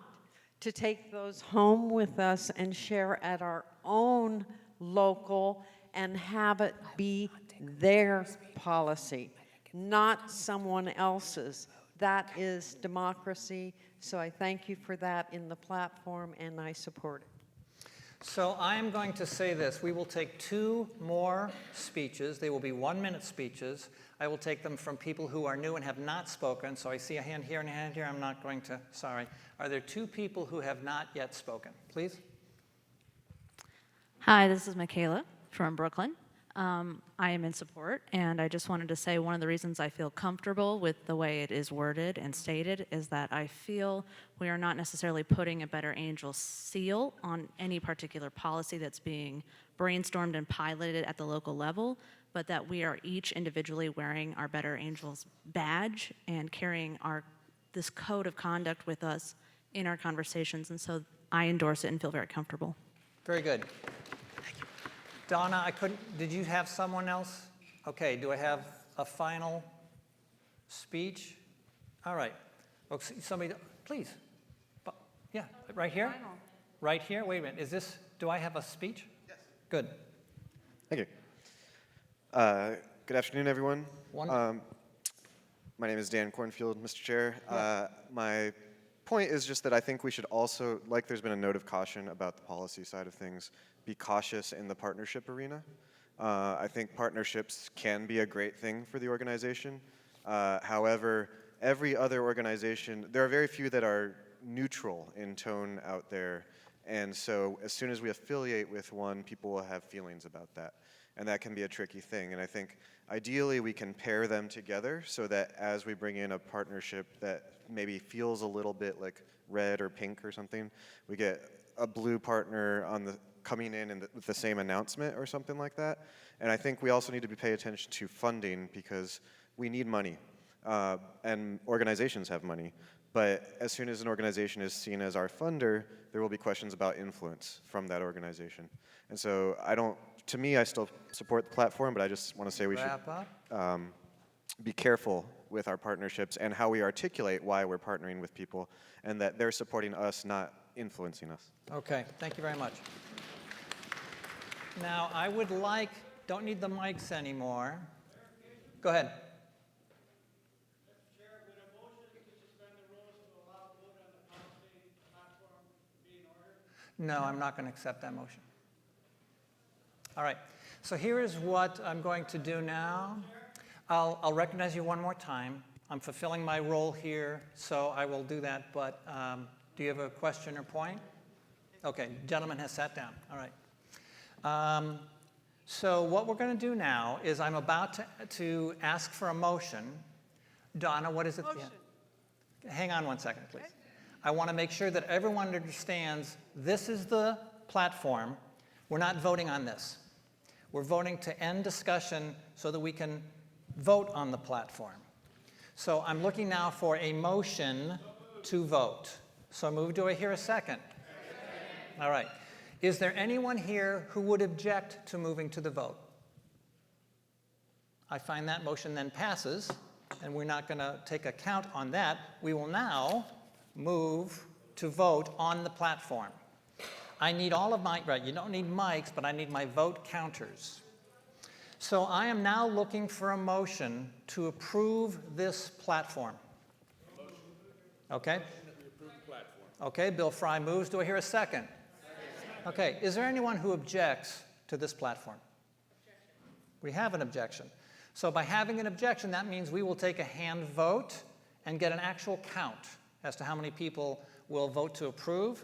to take those home with us and share at our own local and have it be their policy, not someone else's. That is democracy. So I thank you for that in the platform, and I support it. So I am going to say this. We will take 2 more speeches. They will be 1-minute speeches. I will take them from people who are new and have not spoken. So I see a hand here and a hand here. I'm not going to, sorry. Are there 2 people who have not yet spoken? Please. Hi, this is Michaela from Brooklyn. I am in support, and I just wanted to say one of the reasons I feel comfortable with the way it is worded and stated is that I feel we are not necessarily putting a Better Angel seal on any particular policy that's being brainstormed and piloted at the local level, but that we are each individually wearing our Better Angels badge and carrying this code of conduct with us in our conversations, and so I endorse it and feel very comfortable. Very good. Donna, did you have someone else? Okay, do I have a final speech? All right. Oh, somebody, please. Yeah, right here? Right here? Wait a minute. Do I have a speech? Yes. Good. Thank you. Good afternoon, everyone. My name is Dan Cornfield, Mr. Chair. My point is just that I think we should also, like there's been a note of caution about the policy side of things, be cautious in the partnership arena. I think partnerships can be a great thing for the organization. However, every other organization, there are very few that are neutral in tone out there. And so as soon as we affiliate with one, people will have feelings about that. And that can be a tricky thing. And I think ideally we can pair them together so that as we bring in a partnership that maybe feels a little bit like red or pink or something, we get a blue partner coming in with the same announcement or something like that. And I think we also need to pay attention to funding because we need money. And organizations have money. But as soon as an organization is seen as our funder, there will be questions about influence from that organization. And so to me, I still support the platform, but I just want to say we should be careful with our partnerships and how we articulate why we're partnering with people, and that they're supporting us, not influencing us. Okay, thank you very much. Now, I would like, don't need the mics anymore. Go ahead. No, I'm not going to accept that motion. All right, so here is what I'm going to do now. I'll recognize you one more time. I'm fulfilling my role here, so I will do that, but do you have a question or point? Okay, gentleman has sat down. All right. So what we're going to do now is I'm about to ask for a motion. Donna, what is it? Motion. Yeah. Hang on one second, please. I want to make sure that everyone understands this is the platform. We're not voting on this. We're voting to end discussion so that we can vote on the platform. So I'm looking now for a motion to vote. So move. Do I hear a second? All right. Is there anyone here who would object to moving to the vote? I find that motion then passes, and we're not going to take account on that. We will now move to vote on the platform. I need all of my, right, you don't need mics, but I need my vote counters. So I am now looking for a motion to approve this platform. Okay? Okay, Bill Fry moves. Do I hear a second? Okay, is there anyone who objects to this platform? We have an objection. So by having an objection, that means we will take a hand vote and get an actual count as to how many people will vote to approve,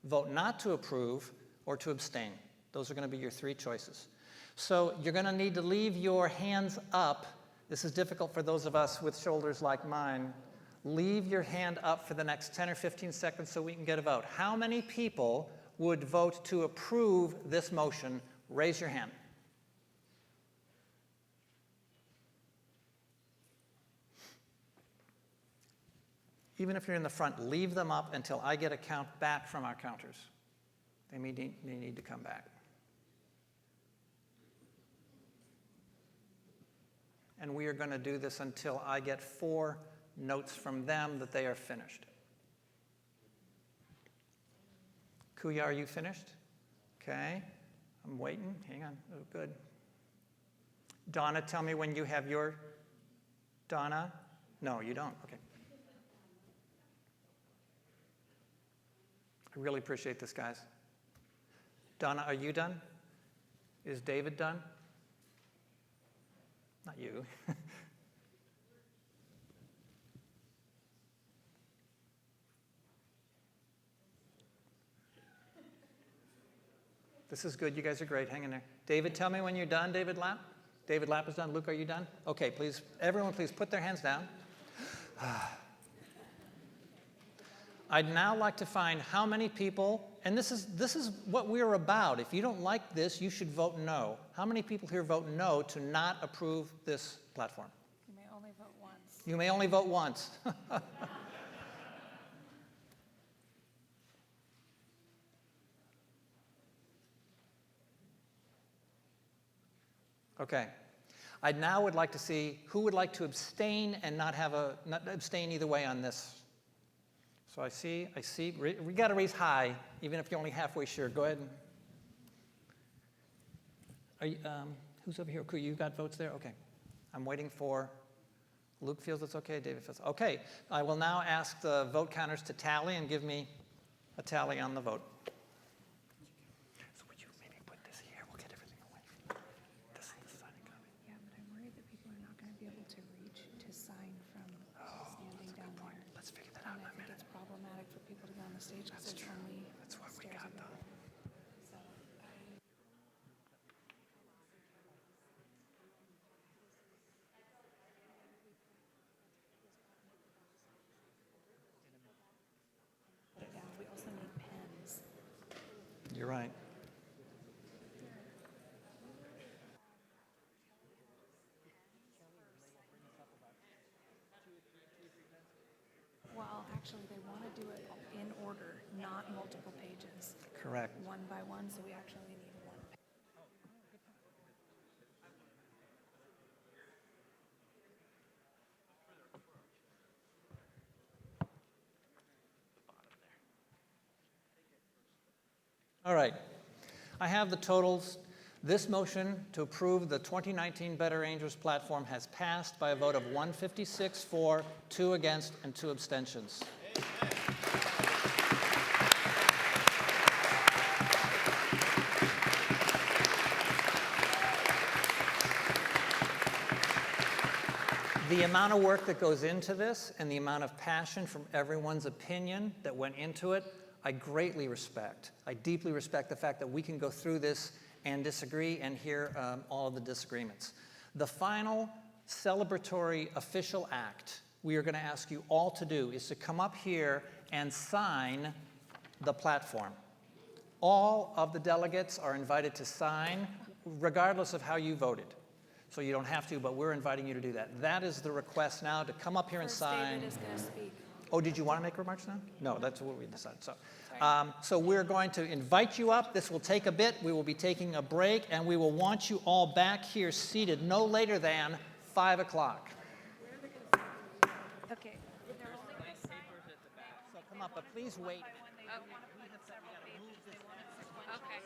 vote not to approve, or to abstain. Those are going to be your three choices. So you're going to need to leave your hands up. This is difficult for those of us with shoulders like mine. Leave your hand up for the next 10 or 15 seconds so we can get a vote. How many people would vote to approve this motion? Raise your hand. Even if you're in the front, leave them up until I get a count back from our counters. They need to come back. And we are going to do this until I get 4 notes from them that they are finished. Kuya, are you finished? Okay. I'm waiting. Hang on. Oh, good. Donna, tell me when you have your... Donna? No, you don't. Okay. I really appreciate this, guys. Donna, are you done? Is David done? Not you. This is good. You guys are great. Hang in there. David, tell me when you're done. David Lapp? David Lapp is done. Luke, are you done? Okay, please, everyone, please put their hands down. I'd now like to find how many people, and this is what we're about. If you don't like this, you should vote no. How many people here vote no to not approve this platform? You may only vote once. You may only vote once. Okay. I now would like to see who would like to abstain and not abstain either way on this. So I see, we got to raise high, even if you're only halfway sure. Go ahead. Are you, who's over here? You got votes there? Okay. I'm waiting for, Luke feels it's okay, David feels, okay. I will now ask the vote counters to tally and give me a tally on the vote. So would you maybe put this here? We'll get everything away. This is the signing copy. Yeah, but I'm worried that people are not going to be able to reach to sign from standing down there. Let's figure that out in a minute. It's problematic for people to go on the stage because there's only That's what we got done. We also need pens. You're right. Well, actually, they want to do it in order, not multiple pages. Correct. One by one, so we actually need one. All right. I have the totals. This motion to approve the 2019 Better Angels platform has passed by a vote of 156 for, 2 against, and 2 abstentions. The amount of work that goes into this and the amount of passion from everyone's opinion that went into it, I greatly respect. I deeply respect the fact that we can go through this and disagree and hear all of the disagreements. The final celebratory official act we are going to ask you all to do is to come up here and sign the platform. All of the delegates are invited to sign, regardless of how you voted. So you don't have to, but we're inviting you to do that. That is the request now, to come up here and sign. David is going to speak. Oh, did you want to make remarks now? No, that's what we decided. So we're going to invite you up. This will take a bit. We will be taking a break, and we will want you all back here seated no later than 5 o'clock. Okay. So come up, but please wait. Okay.